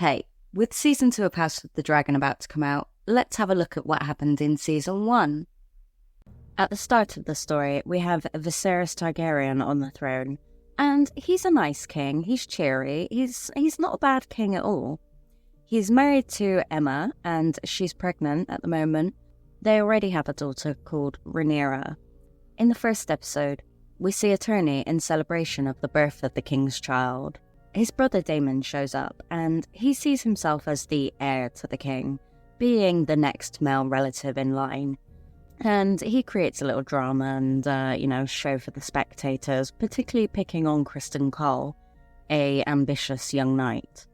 Hey, with Season 2 of House of the Dragon about to come out, let's have a look at what happened in Season 1. At the start of the story, we have Viserys Targaryen on the throne, and he's a nice king, he's cheery, he's not a bad king at all. He's married to Emma, and she's pregnant at the moment. They already have a daughter called Rhaenyra. In the first episode, we see a tourney in celebration of the birth of the king's child. His brother Daemon shows up, and he sees himself as the heir to the king, being the next male relative in line. And he creates a little drama and, show for the spectators, particularly picking on Criston Cole, a ambitious young knight.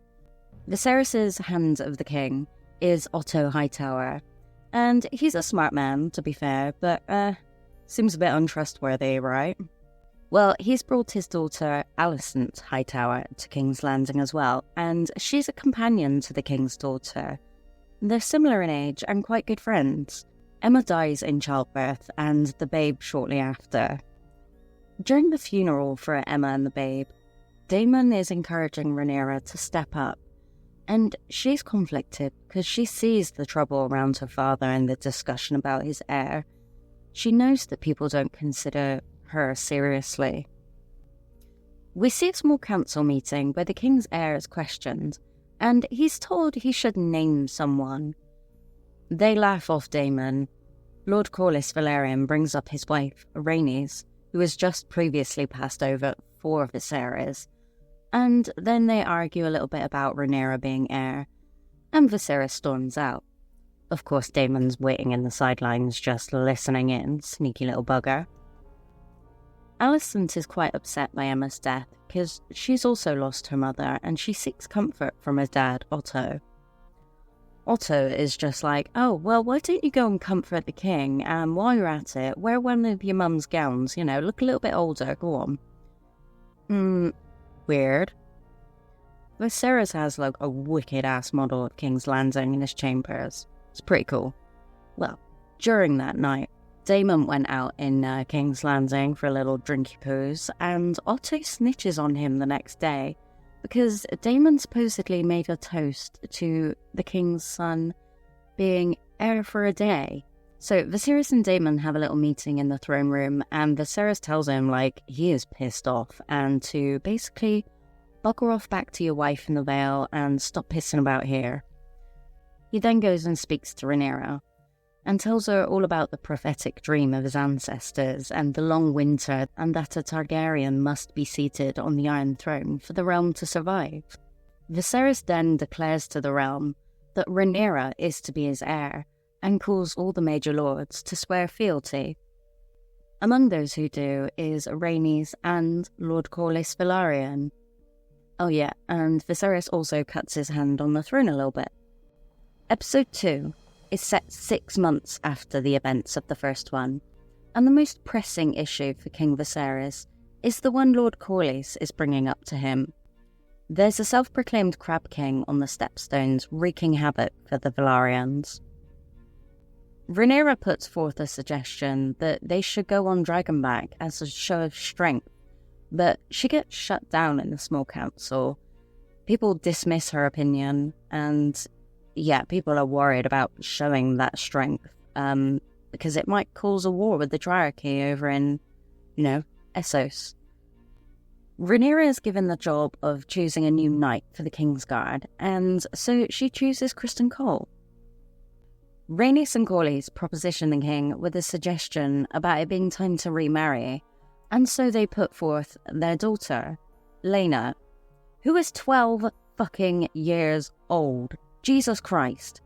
Viserys' hand of the king is Otto Hightower, and he's a smart man, to be fair, but, seems a bit untrustworthy, right? Well, he's brought his daughter, Alicent Hightower, to King's Landing as well, and she's a companion to the king's daughter. They're similar in age and quite good friends. Emma dies in childbirth, and the babe shortly after. During the funeral for Emma and the babe, Daemon is encouraging Rhaenyra to step up, and she's conflicted because she sees the trouble around her father and the discussion about his heir. She knows that people don't consider her seriously. We see a small council meeting where the king's heir is questioned, and he's told he should name someone. They laugh off Daemon. Lord Corlys Velaryon brings up his wife, Rhaenys, who has just previously passed over for Viserys, and then they argue a little bit about Rhaenyra being heir, and Viserys storms out. Of course, Daemon's waiting in the sidelines, just listening in, sneaky little bugger. Alicent is quite upset by Emma's death because she's also lost her mother and she seeks comfort from her dad, Otto. Otto is just like, oh, well, why don't you go and comfort the king, and while you're at it, wear one of your mum's gowns, look a little bit older, go on. Weird. Viserys has, a wicked-ass model of King's Landing in his chambers. It's pretty cool. Well, during that night, Daemon went out in King's Landing for a little drinky poos, and Otto snitches on him the next day because Daemon supposedly made a toast to the king's son being heir for a day. So Viserys and Daemon have a little meeting in the throne room, and Viserys tells him, he is pissed off, and to basically bugger off back to your wife in the Vale and stop pissing about here. He then goes and speaks to Rhaenyra, and tells her all about the prophetic dream of his ancestors and the long winter, and that a Targaryen must be seated on the Iron Throne for the realm to survive. Viserys then declares to the realm that Rhaenyra is to be his heir, and calls all the major lords to swear fealty. Among those who do is Rhaenys and Lord Corlys Velaryon. Oh yeah, and Viserys also cuts his hand on the throne a little bit. Episode 2 is set 6 months after the events of the first one, and the most pressing issue for King Viserys is the one Lord Corlys is bringing up to him. There's a self-proclaimed Crab King on the Stepstones wreaking havoc for the Velaryons. Rhaenyra puts forth a suggestion that they should go on Dragonback as a show of strength, but she gets shut down in the small council. People dismiss her opinion, and people are worried about showing that strength, because it might cause a war with the Triarchy over in, Essos. Rhaenyra is given the job of choosing a new knight for the Kingsguard, and so she chooses Criston Cole. Rhaenys and Corlys proposition the king with a suggestion about it being time to remarry, and so they put forth their daughter, Laena, who is 12 fucking years old. Jesus Christ.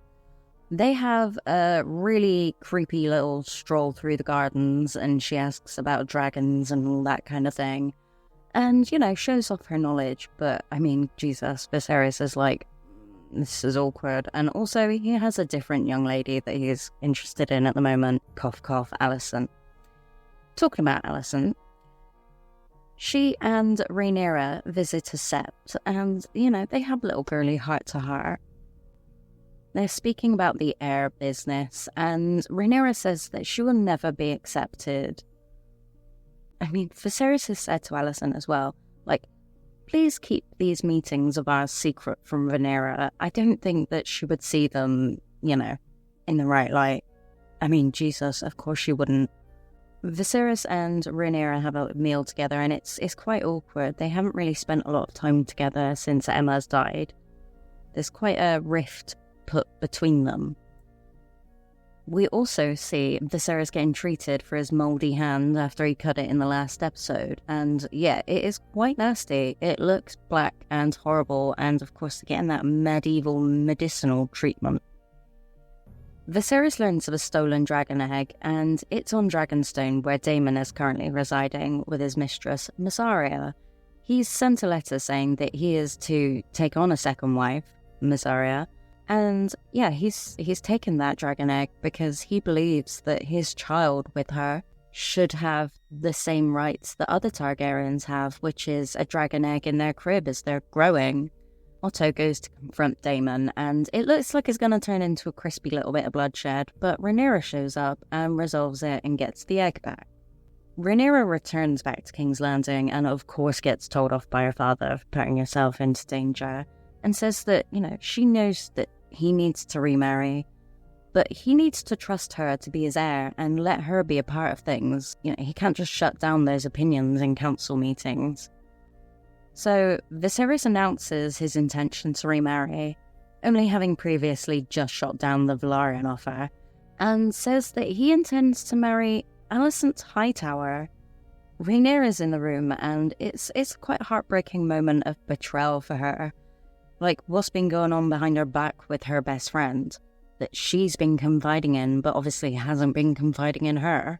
They have a really creepy little stroll through the gardens, and she asks about dragons and all that kind of thing. And, shows off her knowledge, but, Jesus, Viserys is like, this is awkward. And also, he has a different young lady that he's interested in at the moment. Cough, cough, Alicent. Talking about Alicent, she and Rhaenyra visit a sept, and, they have a little girly heart-to-heart. They're speaking about the heir business, and Rhaenyra says that she will never be accepted. Viserys has said to Alicent as well, please keep these meetings of ours secret from Rhaenyra. I don't think that she would see them, in the right light. I mean, Jesus, of course she wouldn't. Viserys and Rhaenyra have a meal together, and it's quite awkward. They haven't really spent a lot of time together since Emma's died. There's quite a rift put between them. We also see Viserys getting treated for his mouldy hand after he cut it in the last episode, and yeah, it is quite nasty. It looks black and horrible, and of course getting that medieval medicinal treatment. Viserys learns of a stolen dragon egg, and it's on Dragonstone, where Daemon is currently residing with his mistress, Mysaria. He's sent a letter saying that he is to take on a second wife, Mysaria, and yeah, he's taken that dragon egg because he believes that his child with her should have the same rights that other Targaryens have, which is a dragon egg in their crib as they're growing. Otto goes to confront Daemon, and it looks like it's going to turn into a crispy little bit of bloodshed, but Rhaenyra shows up and resolves it and gets the egg back. Rhaenyra returns back to King's Landing and of course gets told off by her father for putting herself into danger, and says that, she knows that he needs to remarry, but he needs to trust her to be his heir and let her be a part of things. He can't just shut down those opinions in council meetings. So Viserys announces his intention to remarry, only having previously just shot down the Velaryon offer, and says that he intends to marry Alicent Hightower. Rhaenyra's in the room, and it's quite a heartbreaking moment of betrayal for her. Like, what's been going on behind her back with her best friend, that she's been confiding in, but obviously hasn't been confiding in her.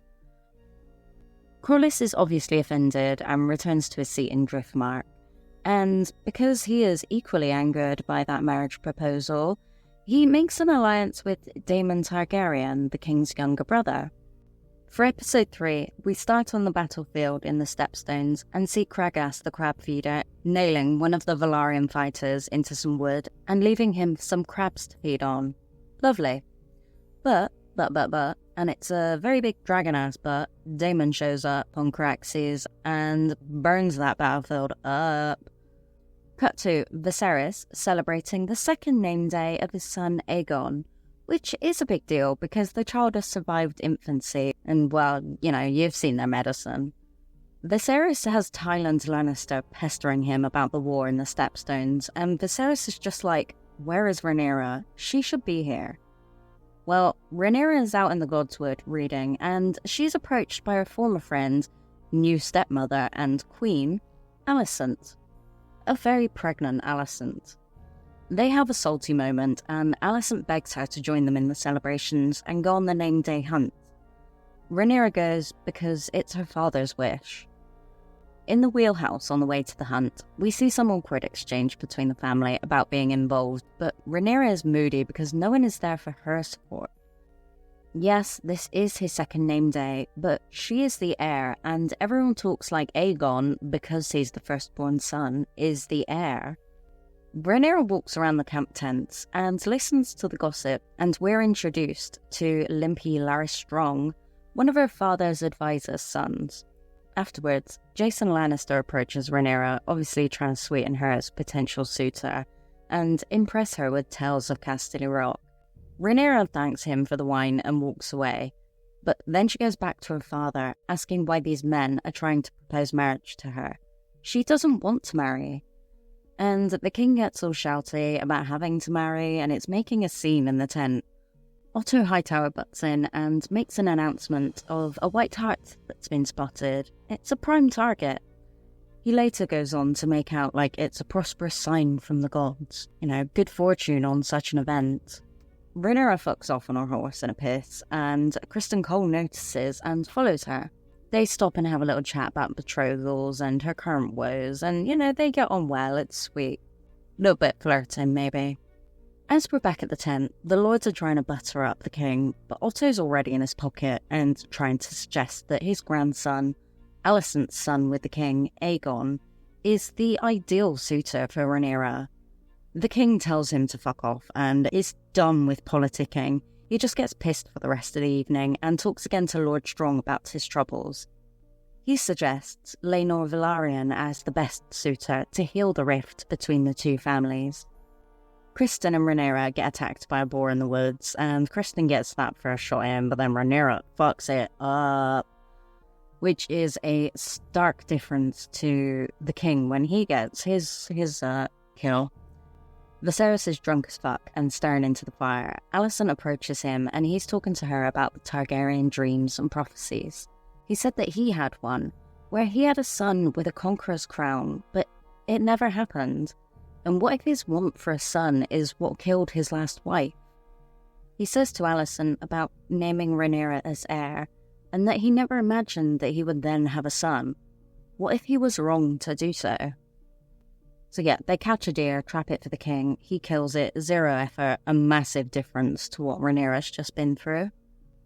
Corlys is obviously offended and returns to his seat in Driftmark. And because he is equally angered by that marriage proposal, he makes an alliance with Daemon Targaryen, the king's younger brother. For episode 3, we start on the battlefield in the Stepstones and see Kragas the crab feeder nailing one of the Velaryon fighters into some wood and leaving him some crabs to feed on. Lovely. But, and it's a very big dragon-ass but, Daemon shows up on Caraxes and burns that battlefield up. Cut to Viserys celebrating the second name day of his son Aegon, which is a big deal because the child has survived infancy and, well, you've seen their medicine. Viserys has Tywin Lannister pestering him about the war in the Stepstones, and Viserys is just like, where is Rhaenyra? She should be here. Well, Rhaenyra is out in the Godswood reading, and she's approached by her former friend, new stepmother and queen, Alicent. A very pregnant Alicent. They have a salty moment, and Alicent begs her to join them in the celebrations and go on the name day hunt. Rhaenyra goes because it's her father's wish. In the wheelhouse on the way to the hunt, we see some awkward exchange between the family about being involved, but Rhaenyra is moody because no one is there for her support. Yes, this is his second name day, but she is the heir, and everyone talks like Aegon, because he's the firstborn son, is the heir. Rhaenyra walks around the camp tents and listens to the gossip, and we're introduced to Limpy Larys Strong, one of her father's advisor's sons. Afterwards, Jason Lannister approaches Rhaenyra, obviously trying to sweeten her as potential suitor, and impress her with tales of Casterly Rock. Rhaenyra thanks him for the wine and walks away, but then she goes back to her father, asking why these men are trying to propose marriage to her. She doesn't want to marry. And the king gets all shouty about having to marry, and it's making a scene in the tent. Otto Hightower butts in and makes an announcement of a white hart that's been spotted. It's a prime target. He later goes on to make out like it's a prosperous sign from the gods. Good fortune on such an event. Rhaenyra fucks off on her horse in a piss, and Kristen Cole notices and follows her. They stop and have a little chat about betrothals and her current woes, and, they get on well, it's sweet. A little bit flirting, maybe. As we're back at the tent, the lords are trying to butter up the king, but Otto's already in his pocket and trying to suggest that his grandson, Alicent's son with the king, Aegon, is the ideal suitor for Rhaenyra. The king tells him to fuck off and is done with politicking. He just gets pissed for the rest of the evening and talks again to Lord Strong about his troubles. He suggests Laenor Velaryon as the best suitor to heal the rift between the two families. Criston and Rhaenyra get attacked by a boar in the woods, and Criston gets that first shot in, but then Rhaenyra fucks it up, which is a stark difference to the king when he gets his kill. Viserys is drunk as fuck and staring into the fire. Alicent approaches him, and he's talking to her about the Targaryen dreams and prophecies. He said that he had one, where he had a son with a conqueror's crown, but it never happened. And what if his want for a son is what killed his last wife? He says to Alicent about naming Rhaenyra as heir, and that he never imagined that he would then have a son. What if he was wrong to do so? So yeah, they catch a deer, trap it for the king, he kills it, 0 effort, a massive difference to what Rhaenyra's just been through.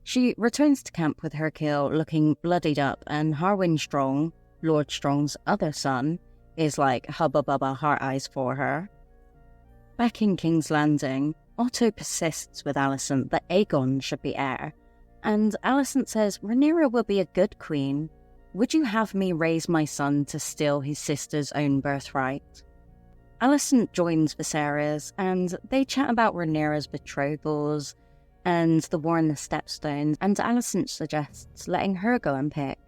She returns to camp with her kill looking bloodied up, and Harwin Strong, Lord Strong's other son, is like hubba bubba heart eyes for her. Back in King's Landing, Otto persists with Alicent that Aegon should be heir, and Alicent says Rhaenyra will be a good queen. Would you have me raise my son to steal his sister's own birthright? Alicent joins Viserys, and they chat about Rhaenyra's betrothals and the war in the Stepstones, and Alicent suggests letting her go and pick.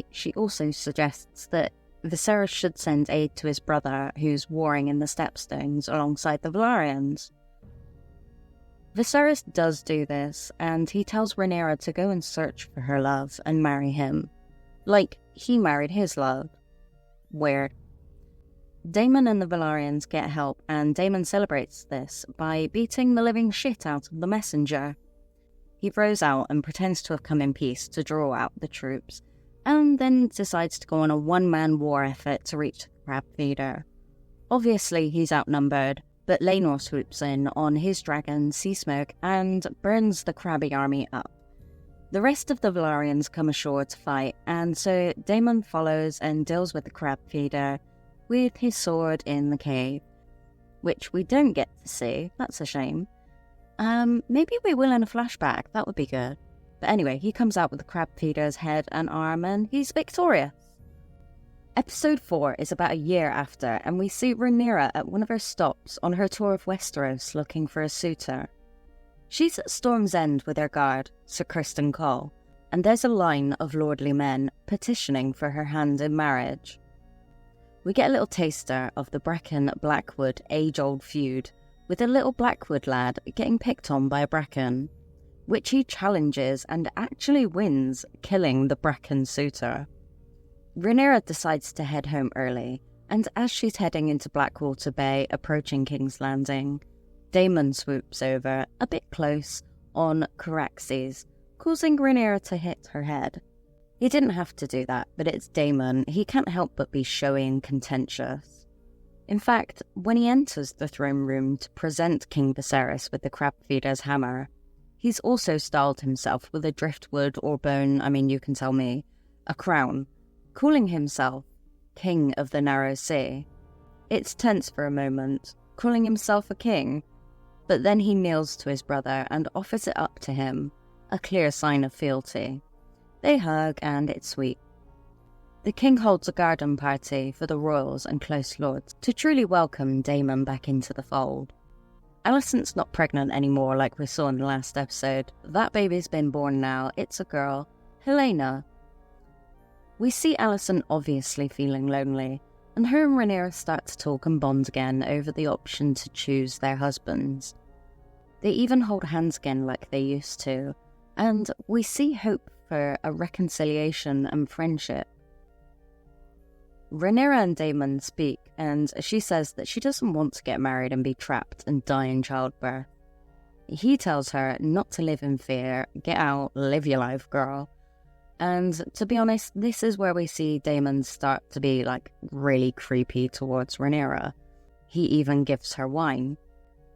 She also suggests that Viserys should send aid to his brother, who's warring in the Stepstones alongside the Velaryons. Viserys does do this, and he tells Rhaenyra to go and search for her love and marry him. Like, he married his love. Weird. Daemon and the Velaryons get help, and Daemon celebrates this by beating the living shit out of the messenger. He throws out and pretends to have come in peace to draw out the troops, and then decides to go on a one-man war effort to reach the crab feeder. Obviously, he's outnumbered, but Laenor swoops in on his dragon, Seasmoke, and burns the crabby army up. The rest of the Velaryons come ashore to fight, and so Daemon follows and deals with the crab feeder with his sword in the cave, which we don't get to see. That's a shame. Maybe we will in a flashback. That would be good. But anyway, he comes out with the crab feeder's head and arm, and he's victorious. Episode 4 is about a year after, and we see Rhaenyra at one of her stops on her tour of Westeros looking for a suitor. She's at Storm's End with her guard, Sir Criston Cole, and there's a line of lordly men petitioning for her hand in marriage. We get a little taster of the Bracken-Blackwood age-old feud, with a little Blackwood lad getting picked on by a Bracken, which he challenges and actually wins, killing the Bracken suitor. Rhaenyra decides to head home early, and as she's heading into Blackwater Bay, approaching King's Landing, Daemon swoops over, a bit close, on Caraxes, causing Rhaenyra to hit her head. He didn't have to do that, but it's Daemon. He can't help but be showy and contentious. In fact, when he enters the throne room to present King Viserys with the crab feeder's hammer, he's also styled himself with a driftwood or bone, you can tell me, a crown, calling himself King of the Narrow Sea. It's tense for a moment, calling himself a king, but then he kneels to his brother and offers it up to him, a clear sign of fealty. They hug, and it's sweet. The king holds a garden party for the royals and close lords to truly welcome Daemon back into the fold. Alicent's not pregnant anymore like we saw in the last episode. That baby's been born now. It's a girl, Helena. We see Alicent obviously feeling lonely, and her and Rhaenyra start to talk and bond again over the option to choose their husbands. They even hold hands again like they used to, and we see hope for a reconciliation and friendship. Rhaenyra and Daemon speak, and she says that she doesn't want to get married and be trapped and die in childbirth. He tells her not to live in fear, get out, live your life, girl. And to be honest, this is where we see Daemon start to be really creepy towards Rhaenyra. He even gives her wine.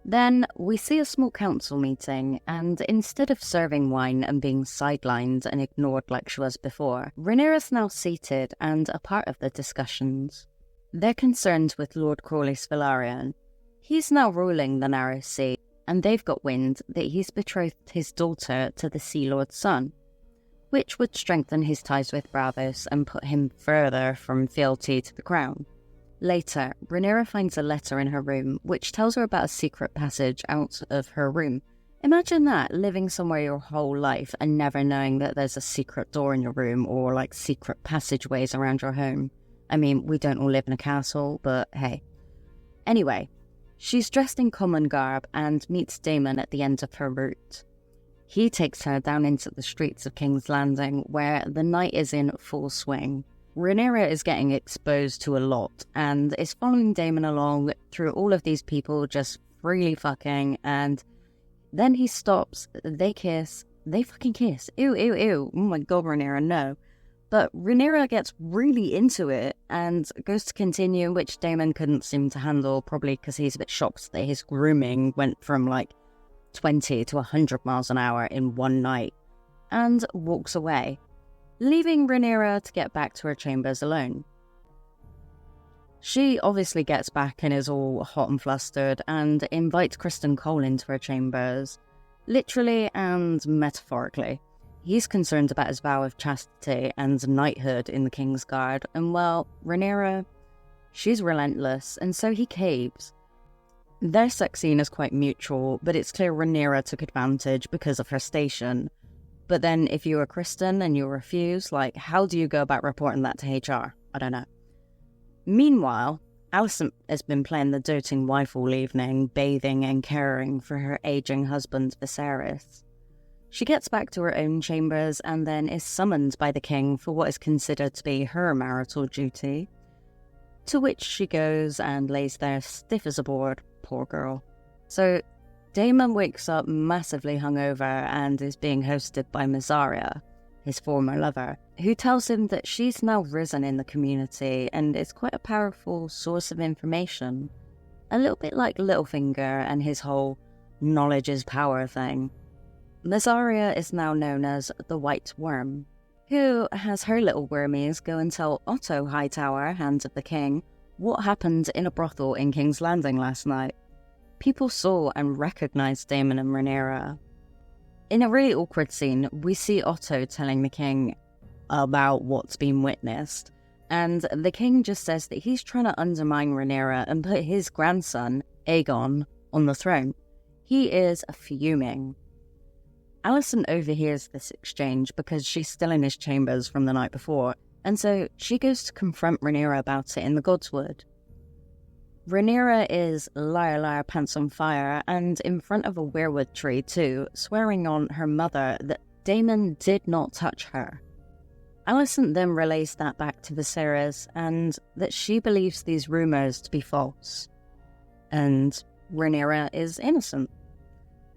Then we see a small council meeting, and instead of serving wine and being sidelined and ignored like she was before, Rhaenyra's now seated and a part of the discussions. They're concerned with Lord Corlys Velaryon. He's now ruling the Narrow Sea, and they've got wind that he's betrothed his daughter to the Sea Lord's son. which would strengthen his ties with Braavos and put him further from fealty to the crown. Later, Rhaenyra finds a letter in her room which tells her about a secret passage out of her room. Imagine that, living somewhere your whole life and never knowing that there's a secret door in your room or like secret passageways around your home. I mean, we don't all live in a castle, but hey. Anyway, she's dressed in common garb and meets Daemon at the end of her route. He takes her down into the streets of King's Landing, where the night is in full swing. Rhaenyra is getting exposed to a lot, and is following Daemon along through all of these people just freely fucking, and then he stops, they kiss, they fucking kiss. Ew, ew, ew. Oh my god, Rhaenyra, no. But Rhaenyra gets really into it, and goes to continue, which Daemon couldn't seem to handle, probably because he's a bit shocked that his grooming went from like 20 to 100 miles an hour in one night, and walks away, leaving Rhaenyra to get back to her chambers alone. She obviously gets back and is all hot and flustered, and invites Criston Cole into her chambers, literally and metaphorically. He's concerned about his vow of chastity and knighthood in the King's Guard, and well, Rhaenyra, she's relentless, and so he caves. Their sex scene is quite mutual, but it's clear Rhaenyra took advantage because of her station. But then if you were Criston and you refuse, like, how do you go about reporting that to HR? I don't know. Meanwhile, Alicent has been playing the doting wife all evening, bathing and caring for her aging husband Viserys. She gets back to her own chambers and then is summoned by the king for what is considered to be her marital duty, to which she goes and lays there stiff as a board. Poor girl. So, Daemon wakes up massively hungover and is being hosted by Mysaria, his former lover, who tells him that she's now risen in the community and is quite a powerful source of information. A little bit like Littlefinger and his whole knowledge is power thing. Mysaria is now known as the White Worm, who has her little wormies go and tell Otto Hightower, Hand of the King, what happened in a brothel in King's Landing last night. People saw and recognised Daemon and Rhaenyra. In a really awkward scene, we see Otto telling the king about what's been witnessed, and the king just says that he's trying to undermine Rhaenyra and put his grandson, Aegon, on the throne. He is fuming. Alicent overhears this exchange because she's still in his chambers from the night before, and so she goes to confront Rhaenyra about it in the Godswood. Rhaenyra is liar, pants on fire, and in front of a weirwood tree too, swearing on her mother that Daemon did not touch her. Alicent then relays that back to Viserys, and that she believes these rumours to be false, and Rhaenyra is innocent.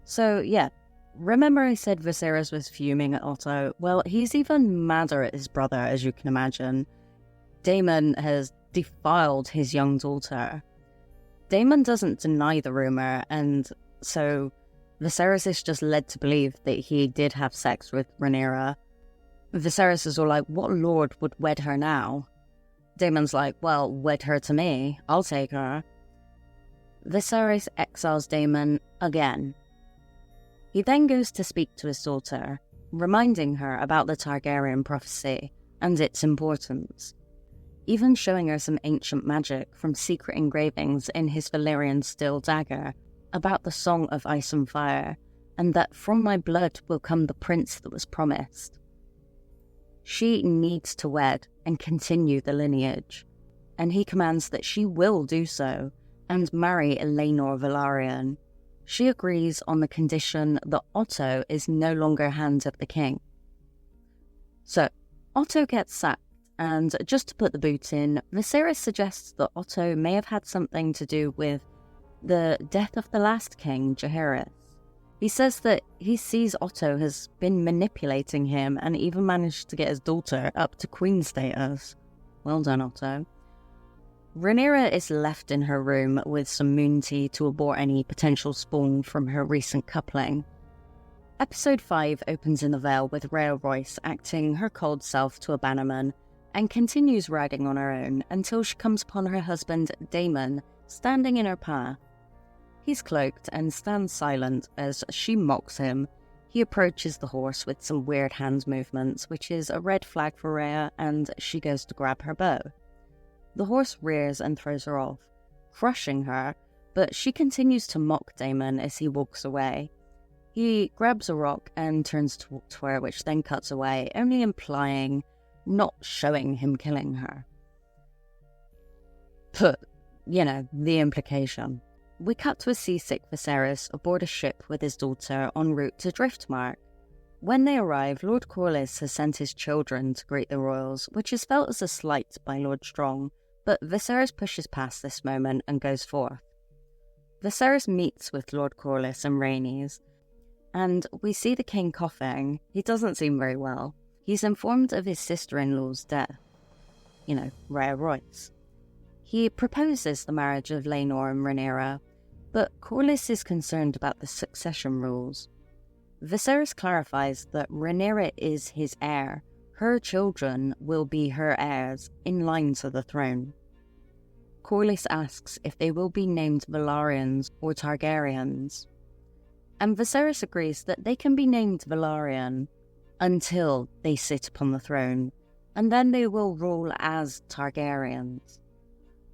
So yeah, remember I said Viserys was fuming at Otto? Well, he's even madder at his brother, as you can imagine. Daemon has defiled his young daughter. Daemon doesn't deny the rumour, and so Viserys is just led to believe that he did have sex with Rhaenyra. Viserys is all like, what lord would wed her now? Daemon's like, well, wed her to me, I'll take her. Viserys exiles Daemon again. He then goes to speak to his daughter, reminding her about the Targaryen prophecy and its importance, even showing her some ancient magic from secret engravings in his Valyrian steel dagger about the Song of Ice and Fire, and that from my blood will come the prince that was promised. She needs to wed and continue the lineage, and he commands that she will do so and marry Laenor Velaryon. She agrees on the condition that Otto is no longer Hand of the King. So, Otto gets sacked, and just to put the boot in, Viserys suggests that Otto may have had something to do with the death of the last king, Jaehaerys. He says that he sees Otto has been manipulating him and even managed to get his daughter up to queen status. Well done, Otto. Rhaenyra is left in her room with some moon tea to abort any potential spawn from her recent coupling. Episode 5 opens in the Vale with Rhea Royce acting her cold self to a bannerman, and continues riding on her own until she comes upon her husband Daemon standing in her path. He's cloaked and stands silent as she mocks him, He approaches the horse with some weird hand movements, which is a red flag for Rhea, and she goes to grab her bow. The horse rears and throws her off, crushing her, but she continues to mock Daemon as he walks away. He grabs a rock and turns to walk to her, which then cuts away, only implying, not showing him killing her. But, the implication. We cut to a seasick Viserys aboard a ship with his daughter en route to Driftmark. When they arrive, Lord Corlys has sent his children to greet the royals, which is felt as a slight by Lord Strong, but Viserys pushes past this moment and goes forth. Viserys meets with Lord Corlys and Rhaenys, and we see the king coughing. He doesn't seem very well. He's informed of his sister-in-law's death. Rhea Royce. He proposes the marriage of Laenor and Rhaenyra, but Corlys is concerned about the succession rules. Viserys clarifies that Rhaenyra is his heir. Her children will be her heirs, in line to the throne. Corlys asks if they will be named Velaryons or Targaryens, and Viserys agrees that they can be named Velaryon until they sit upon the throne, and then they will rule as Targaryens.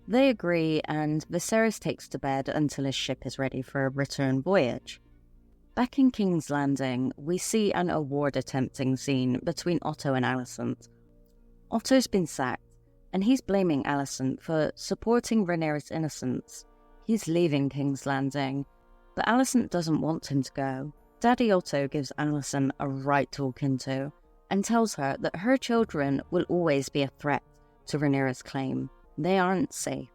They agree, and Viserys takes to bed until his ship is ready for a return voyage. Back in King's Landing, we see an award-attempting scene between Otto and Alicent. Otto's been sacked, and he's blaming Alicent for supporting Rhaenyra's innocence. He's leaving King's Landing, but Alicent doesn't want him to go. Daddy Otto gives Alicent a right talking to, and tells her that her children will always be a threat to Rhaenyra's claim. They aren't safe.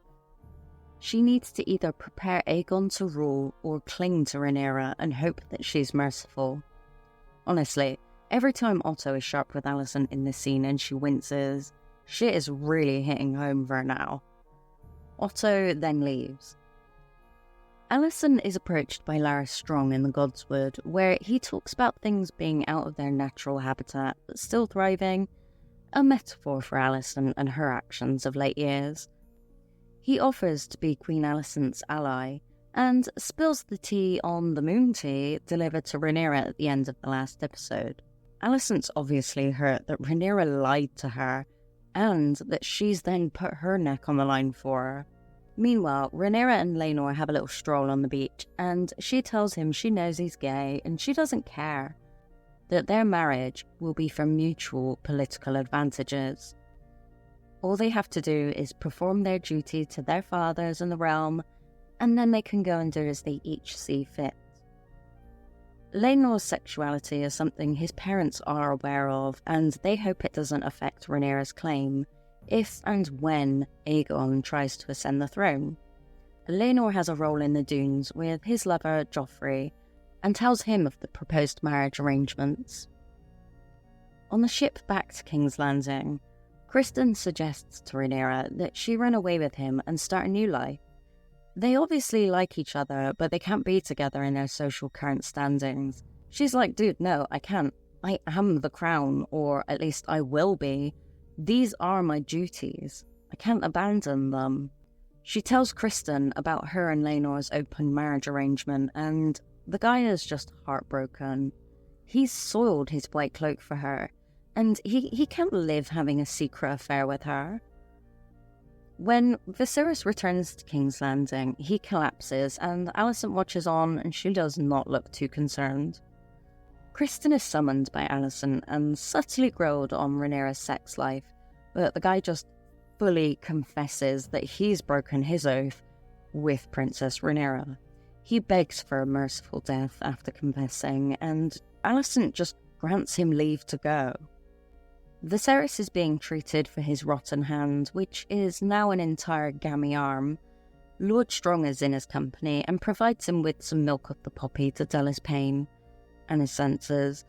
She needs to either prepare Aegon to rule or cling to Rhaenyra and hope that she's merciful. Honestly, every time Otto is sharp with Alicent in this scene and she winces, shit is really hitting home for her now. Otto then leaves. Alicent is approached by Larys Strong in the Godswood, where he talks about things being out of their natural habitat but still thriving, a metaphor for Alicent and her actions of late years. He offers to be Queen Alicent's ally, and spills the tea on the moon tea delivered to Rhaenyra at the end of the last episode. Alicent's obviously hurt that Rhaenyra lied to her, and that she's then put her neck on the line for her. Meanwhile, Rhaenyra and Laenor have a little stroll on the beach, and she tells him she knows he's gay and she doesn't care, that their marriage will be for mutual political advantages. All they have to do is perform their duty to their fathers in the realm, and then they can go and do as they each see fit. Laenor's sexuality is something his parents are aware of, and they hope it doesn't affect Rhaenyra's claim, if and when Aegon tries to ascend the throne. Laenor has a role in the dunes with his lover Joffrey, and tells him of the proposed marriage arrangements. On the ship back to King's Landing, Criston suggests to Rhaenyra that she run away with him and start a new life. They obviously like each other, but they can't be together in their social current standings. She's like, dude, no, I can't. I am the crown, or at least I will be. These are my duties. I can't abandon them. She tells Criston about her and Laenor's open marriage arrangement, and the guy is just heartbroken. He's soiled his white cloak for her, and he can't live having a secret affair with her. When Viserys returns to King's Landing, he collapses, and Alicent watches on, and she does not look too concerned. Criston is summoned by Alicent and subtly grilled on Rhaenyra's sex life, but the guy just fully confesses that he's broken his oath with Princess Rhaenyra. He begs for a merciful death after confessing, and Alicent just grants him leave to go. Viserys is being treated for his rotten hand, which is now an entire gammy arm. Lord Strong is in his company and provides him with some milk of the poppy to dull his pain and his senses.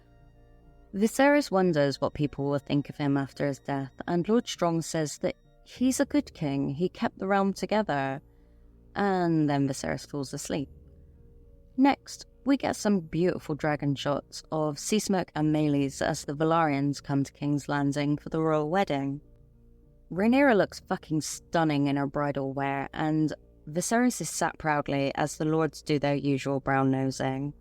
Viserys wonders what people will think of him after his death, and Lord Strong says that he's a good king, he kept the realm together, and then Viserys falls asleep. Next, we get some beautiful dragon shots of Seasmoke and Meleys as the Velaryons come to King's Landing for the royal wedding. Rhaenyra looks fucking stunning in her bridal wear, and Viserys is sat proudly as the lords do their usual brown nosing.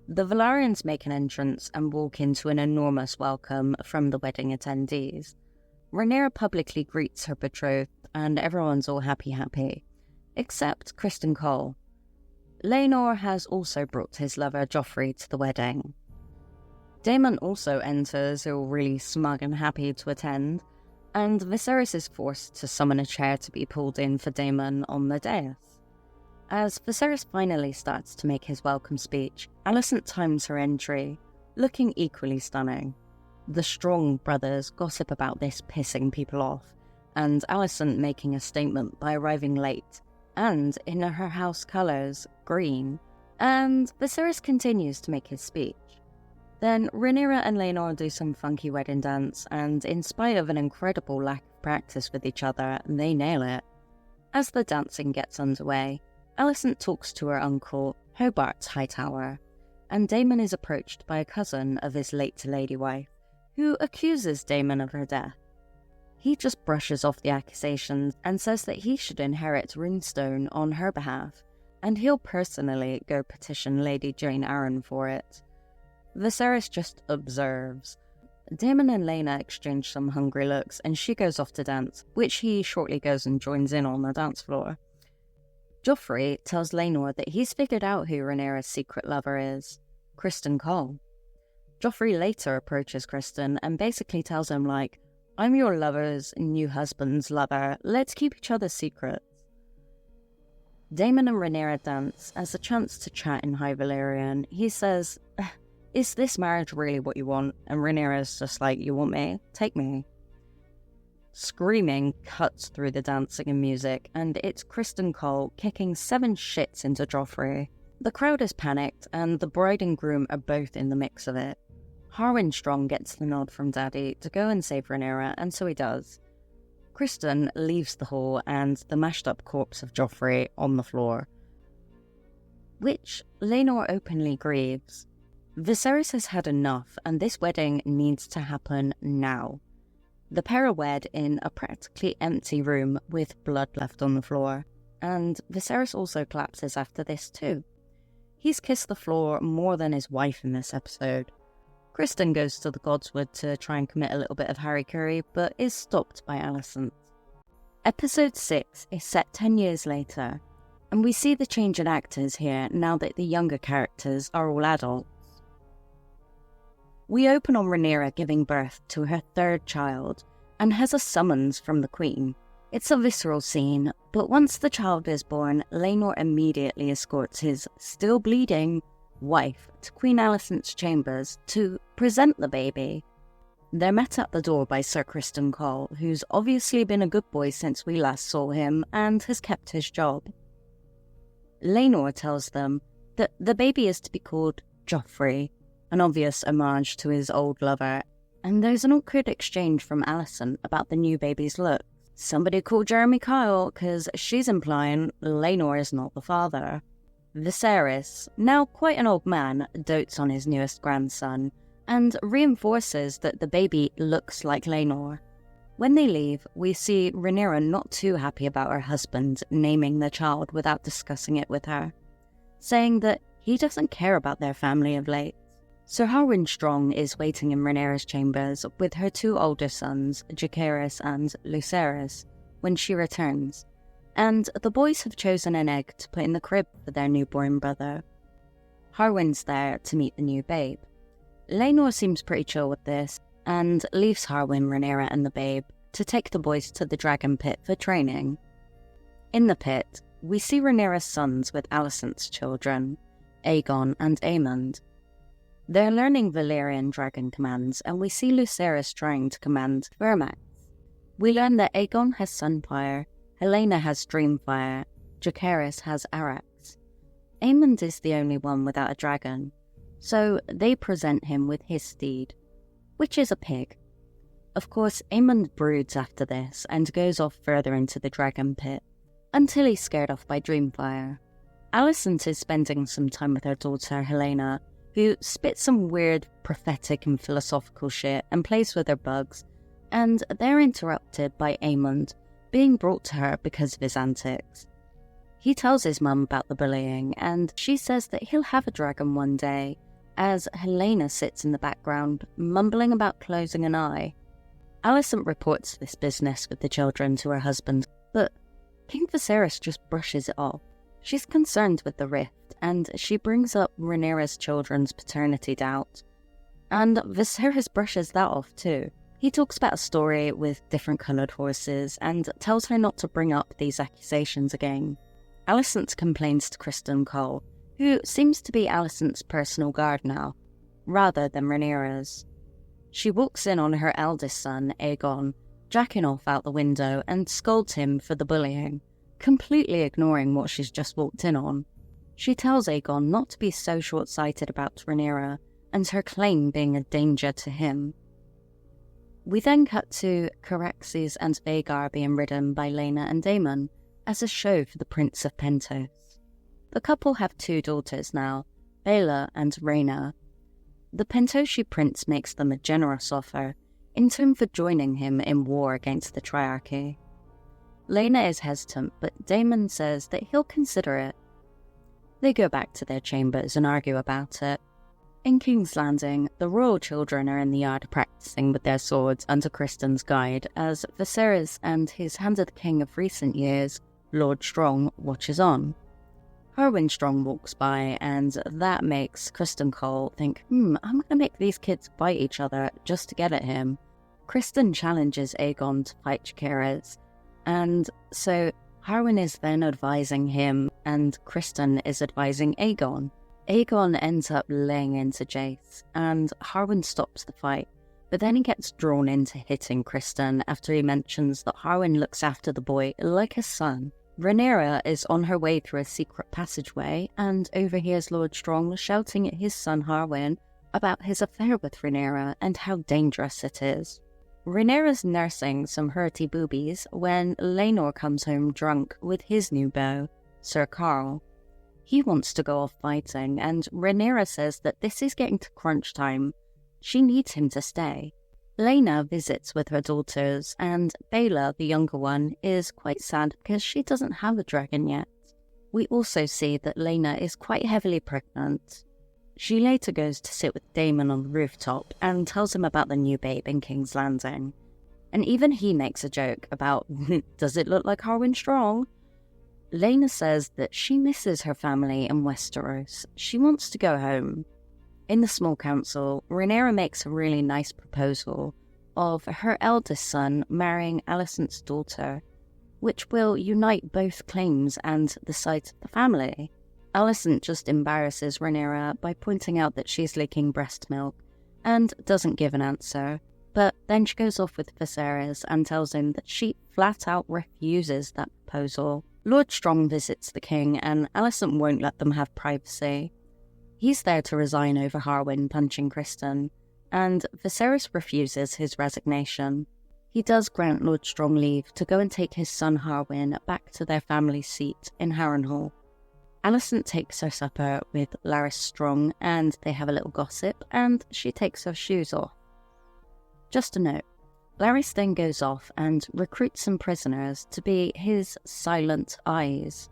The Valarians make an entrance and walk into an enormous welcome from the wedding attendees. Rhaenyra publicly greets her betrothed, and everyone's all happy, except Criston Cole. Laenor has also brought his lover Joffrey to the wedding. Daemon also enters, all really smug and happy to attend, and Viserys is forced to summon a chair to be pulled in for Daemon on the dais. As Viserys finally starts to make his welcome speech, Alicent times her entry, looking equally stunning. The Strong brothers gossip about this pissing people off, and Alicent making a statement by arriving late, and in her house colours, green, and Viserys continues to make his speech. Then Rhaenyra and Laenor do some funky wedding dance, and in spite of an incredible lack of practice with each other, they nail it. As the dancing gets underway, Alicent talks to her uncle, Hobart Hightower, and Daemon is approached by a cousin of his late-to-lady wife, who accuses Daemon of her death. He just brushes off the accusations and says that he should inherit Runestone on her behalf, and he'll personally go petition Lady Jane Arryn for it. Viserys just observes. Daemon and Laena exchange some hungry looks, and she goes off to dance, which he shortly goes and joins in on the dance floor. Joffrey tells Laenor that he's figured out who Rhaenyra's secret lover is, Criston Cole. Joffrey later approaches Criston and basically tells him, like, "I'm your lover's new husband's lover, let's keep each other's secrets." Daemon and Rhaenyra dance. As a chance to chat in High Valyrian, he says, "Is this marriage really what you want?" And Rhaenyra's just like, "You want me? Take me." Screaming cuts through the dancing and music, and it's Criston Cole kicking 7 shits into Joffrey. The crowd is panicked, and the bride and groom are both in the mix of it. Harwin Strong gets the nod from Daddy to go and save Rhaenyra, and so he does. Criston leaves the hall and the mashed-up corpse of Joffrey on the floor, which Laenor openly grieves. Viserys has had enough, and this wedding needs to happen now. The pair are wed in a practically empty room with blood left on the floor, and Viserys also collapses after this too. He's kissed the floor more than his wife in this episode. Criston goes to the Godswood to try and commit a little bit of harry-curry, but is stopped by Alicent. Episode 6 is set 10 years later, and we see the change in actors here now that the younger characters are all adults. We open on Rhaenyra giving birth to her 3rd child, and has a summons from the Queen. It's a visceral scene, but once the child is born, Laenor immediately escorts his still bleeding wife to Queen Alicent's chambers to present the baby. They're met at the door by Sir Criston Cole, who's obviously been a good boy since we last saw him and has kept his job. Laenor tells them that the baby is to be called Joffrey, an obvious homage to his old lover, and there's an awkward exchange from Alicent about the new baby's look. Somebody call Jeremy Kyle, because she's implying Laenor is not the father. Viserys, now quite an old man, dotes on his newest grandson, and reinforces that the baby looks like Laenor. When they leave, we see Rhaenyra not too happy about her husband naming the child without discussing it with her, saying that he doesn't care about their family of late. Sir Harwin Strong is waiting in Rhaenyra's chambers with her 2 older sons, Jacaerys and Lucerys, when she returns, and the boys have chosen an egg to put in the crib for their newborn brother. Harwin's there to meet the new babe. Laenor seems pretty chill with this, and leaves Harwin, Rhaenyra and the babe to take the boys to the dragon pit for training. In the pit, we see Rhaenyra's sons with Alicent's children, Aegon and Aemond. They're learning Valyrian dragon commands, and we see Lucerys trying to command Vermax. We learn that Aegon has Sunfire, Helaena has Dreamfire, Jacaerys has Arax. Aemond is the only one without a dragon, so they present him with his steed, which is a pig. Of course, Aemond broods after this and goes off further into the dragon pit, until he's scared off by Dreamfire. Alicent is spending some time with her daughter Helaena, who spits some weird prophetic and philosophical shit and plays with her bugs, and they're interrupted by Aemond being brought to her because of his antics. He tells his mum about the bullying, and she says that he'll have a dragon one day, as Helena sits in the background, mumbling about closing an eye. Alicent reports this business with the children to her husband, but King Viserys just brushes it off. She's concerned with the rift, and she brings up Rhaenyra's children's paternity doubt. And Viserys brushes that off too. He talks about a story with different coloured horses and tells her not to bring up these accusations again. Alicent complains to Criston Cole, who seems to be Alicent's personal guard now, rather than Rhaenyra's. She walks in on her eldest son, Aegon, jacking off out the window and scolds him for the bullying, completely ignoring what she's just walked in on. She tells Aegon not to be so short-sighted about Rhaenyra and her claim being a danger to him. We then cut to Caraxes and Vhagar being ridden by Laena and Daemon as a show for the Prince of Pentos. The couple have 2 daughters now, Baela and Rhaena. The Pentoshi prince makes them a generous offer, in turn for joining him in war against the Triarchy. Laena is hesitant, but Daemon says that he'll consider it. They go back to their chambers and argue about it. In King's Landing, the royal children are in the yard practicing with their swords under Criston's guide, as Viserys and his Hand of the King of recent years, Lord Strong, watches on. Harwin Strong walks by, and that makes Criston Cole think, I'm going to make these kids fight each other just to get at him. Criston challenges Aegon to fight Jacaerys, and so Harwin is then advising him, and Criston is advising Aegon. Aegon ends up laying into Jace, and Harwin stops the fight, but then he gets drawn into hitting Criston after he mentions that Harwin looks after the boy like a son. Rhaenyra is on her way through a secret passageway and overhears Lord Strong shouting at his son Harwin about his affair with Rhaenyra and how dangerous it is. Rhaenyra's nursing some hurty boobies when Laenor comes home drunk with his new beau, Sir Carl. He wants to go off fighting, and Rhaenyra says that this is getting to crunch time. She needs him to stay. Laena visits with her daughters, and Baela, the younger one, is quite sad because she doesn't have a dragon yet. We also see that Laena is quite heavily pregnant. She later goes to sit with Daemon on the rooftop and tells him about the new babe in King's Landing. And even he makes a joke about, does it look like Harwin Strong? Laena says that she misses her family in Westeros. She wants to go home. In the small council, Rhaenyra makes a really nice proposal of her eldest son marrying Alicent's daughter, which will unite both claims and the sides of the family. Alicent just embarrasses Rhaenyra by pointing out that she's leaking breast milk, and doesn't give an answer, but then she goes off with Viserys and tells him that she flat out refuses that proposal. Lord Strong visits the king, and Alicent won't let them have privacy. He's there to resign over Harwin punching Criston, and Viserys refuses his resignation. He does grant Lord Strong leave to go and take his son Harwin back to their family seat in Harrenhal. Alicent takes her supper with Larys Strong, and they have a little gossip, and she takes her shoes off. Just a note, Larys then goes off and recruits some prisoners to be his silent eyes.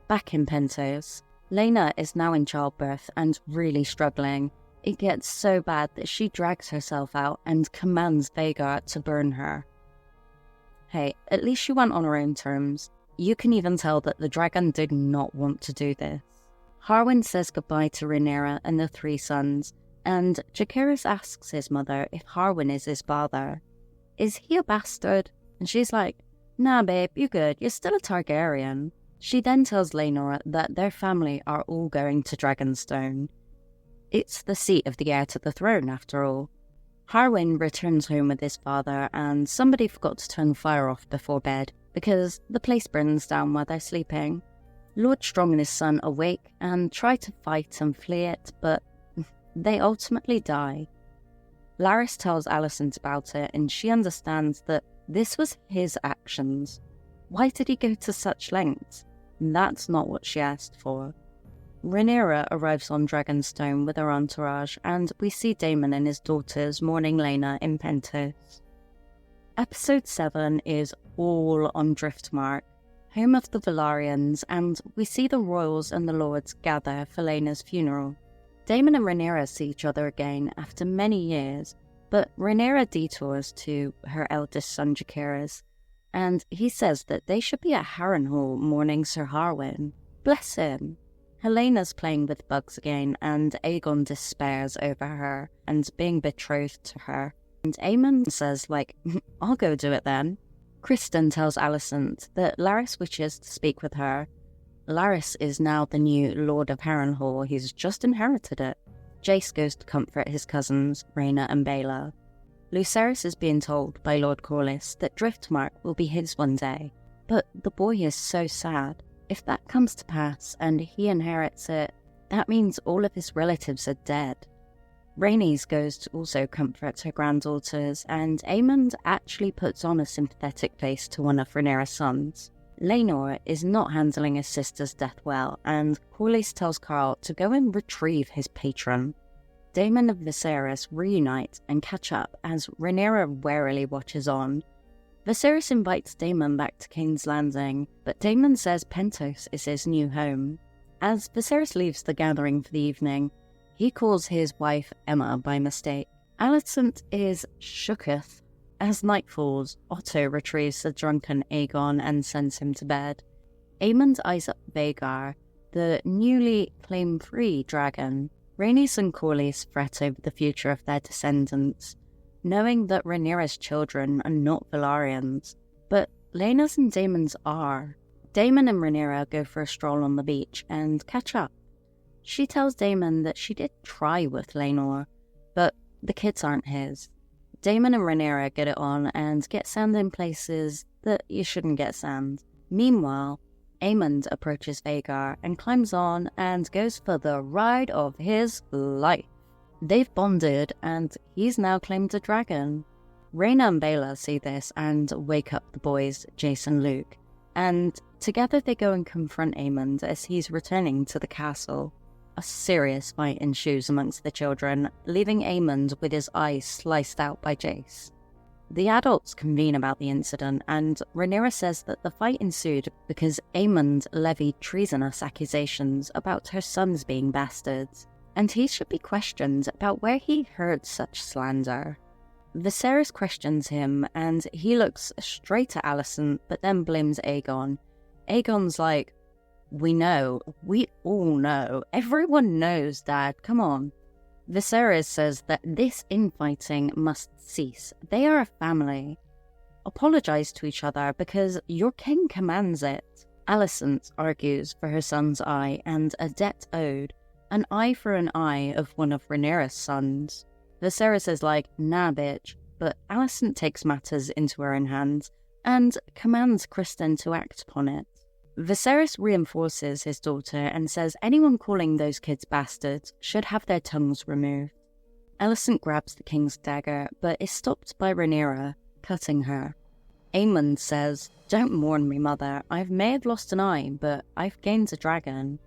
Back in Pentos, Laena is now in childbirth and really struggling. It gets so bad that she drags herself out and commands Vhagar to burn her. Hey, at least she went on her own terms. You can even tell that the dragon did not want to do this. Harwin says goodbye to Rhaenyra and the 3 sons, and Jacaerys asks his mother if Harwin is his father. Is he a bastard? And she's like, nah babe, you good, you're still a Targaryen. She then tells Laenor that their family are all going to Dragonstone. It's the seat of the heir to the throne, after all. Harwin returns home with his father, and somebody forgot to turn the fire off before bed, because the place burns down while they're sleeping. Lord Strong and his son awake and try to fight and flee it, but they ultimately die. Larys tells Alicent about it, and she understands that this was his actions. Why did he go to such lengths? That's not what she asked for. Rhaenyra arrives on Dragonstone with her entourage, and we see Daemon and his daughters mourning Laena in Pentos. Episode 7 is all on Driftmark, home of the Velaryons, and we see the royals and the lords gather for Laena's funeral. Daemon and Rhaenyra see each other again after many years, but Rhaenyra detours to her eldest son Jacaerys, and he says that they should be at Harrenhal mourning Sir Harwin. Bless him. Helena's playing with bugs again, and Aegon despairs over her and being betrothed to her. And Aemon says, I'll go do it then. Kristen tells Alicent that Larys wishes to speak with her. Larys is now the new Lord of Harrenhal. He's just inherited it. Jace goes to comfort his cousins, Rhaena and Baela. Lucerys is being told by Lord Corlys that Driftmark will be his one day, but the boy is so sad. If that comes to pass and he inherits it, that means all of his relatives are dead. Rhaenys goes to also comfort her granddaughters, and Aemond actually puts on a sympathetic face to one of Rhaenyra's sons. Laenor is not handling his sister's death well, and Corlys tells Carl to go and retrieve his patron. Daemon and Viserys reunite and catch up as Rhaenyra warily watches on. Viserys invites Daemon back to King's Landing, but Daemon says Pentos is his new home. As Viserys leaves the gathering for the evening, he calls his wife Emma by mistake. Alicent is shooketh. As night falls, Otto retrieves the drunken Aegon and sends him to bed. Aemond eyes up Vhagar, the newly claim-free dragon. Rhaenys and Corlys fret over the future of their descendants, knowing that Rhaenyra's children are not Velaryons, but Laena's and Daemon's are. Daemon and Rhaenyra go for a stroll on the beach and catch up. She tells Daemon that she did try with Laenor, but the kids aren't his. Daemon and Rhaenyra get it on and get sand in places that you shouldn't get sand. Meanwhile, Aemond approaches Vhagar and climbs on and goes for the ride of his life. They've bonded and he's now claimed a dragon. Rhaena and Baela see this and wake up the boys, Jace and Luke, and together they go and confront Aemond as he's returning to the castle. A serious fight ensues amongst the children, leaving Aemond with his eyes sliced out by Jace. The adults convene about the incident, and Rhaenyra says that the fight ensued because Aemond levied treasonous accusations about her sons being bastards, and he should be questioned about where he heard such slander. Viserys questions him, and he looks straight at Alicent, but then blames Aegon. Aegon's like, we all know, everyone knows, Dad, come on. Viserys says that this infighting must cease. They are a family. Apologize to each other because your king commands it. Alicent argues for her son's eye and a debt owed, an eye for an eye of one of Rhaenyra's sons. Viserys is like, nah bitch, but Alicent takes matters into her own hands and commands Kristen to act upon it. Viserys reinforces his daughter and says anyone calling those kids bastards should have their tongues removed. Alicent grabs the king's dagger, but is stopped by Rhaenyra, cutting her. Aemond says, don't mourn me, mother. I may have lost an eye, but I've gained a dragon.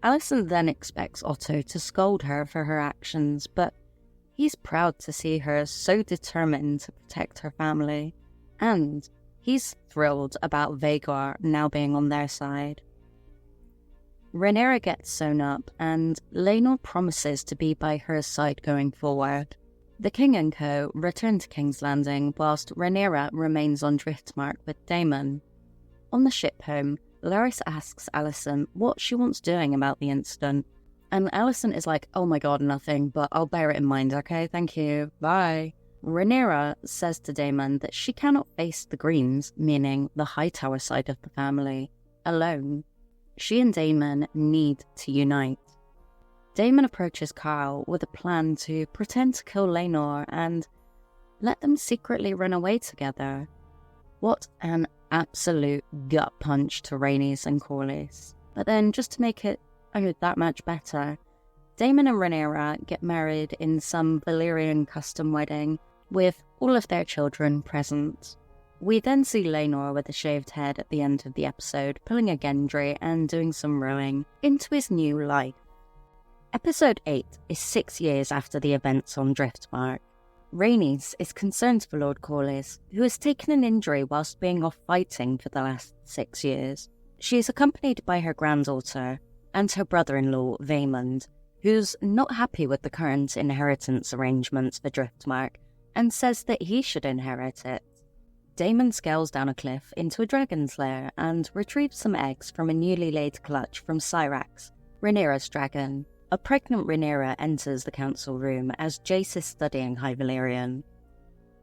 Alicent then expects Otto to scold her for her actions, but he's proud to see her so determined to protect her family, and he's thrilled about Vhagar now being on their side. Rhaenyra gets sewn up, and Laenor promises to be by her side going forward. The king and co return to King's Landing, whilst Rhaenyra remains on Driftmark with Daemon. On the ship home, Larys asks Alicent what she wants doing about the incident, and Alicent is like, oh my god, nothing, but I'll bear it in mind, okay, thank you, bye. Rhaenyra says to Daemon that she cannot face the Greens, meaning the Hightower side of the family, alone. She and Daemon need to unite. Daemon approaches Carl with a plan to pretend to kill Laenor and let them secretly run away together. What an absolute gut punch to Rhaenys and Corlys. But then, just to make it that much better, Daemon and Rhaenyra get married in some Valyrian custom wedding, with all of their children present. We then see Laenor with a shaved head at the end of the episode, pulling a Gendry and doing some rowing into his new life. Episode 8 is 6 years after the events on Driftmark. Rhaenys is concerned for Lord Corlys, who has taken an injury whilst being off fighting for the last 6 years. She is accompanied by her granddaughter and her brother-in-law, Vaemond, who's not happy with the current inheritance arrangements for Driftmark and says that he should inherit it. Daemon scales down a cliff into a dragon's lair and retrieves some eggs from a newly laid clutch from Syrax, Rhaenyra's dragon. A pregnant Rhaenyra enters the council room as Jace is studying High Valyrian.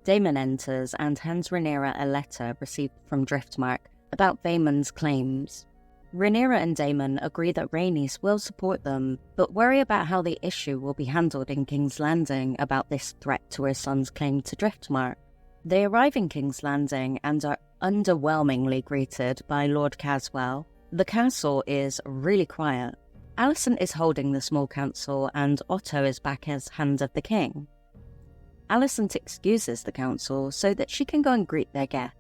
Daemon enters and hands Rhaenyra a letter received from Driftmark about Vaemon's claims. Rhaenyra and Daemon agree that Rhaenys will support them, but worry about how the issue will be handled in King's Landing about this threat to her son's claim to Driftmark. They arrive in King's Landing and are underwhelmingly greeted by Lord Caswell. The castle is really quiet. Alicent is holding the small council and Otto is back as Hand of the King. Alicent excuses the council so that she can go and greet their guests.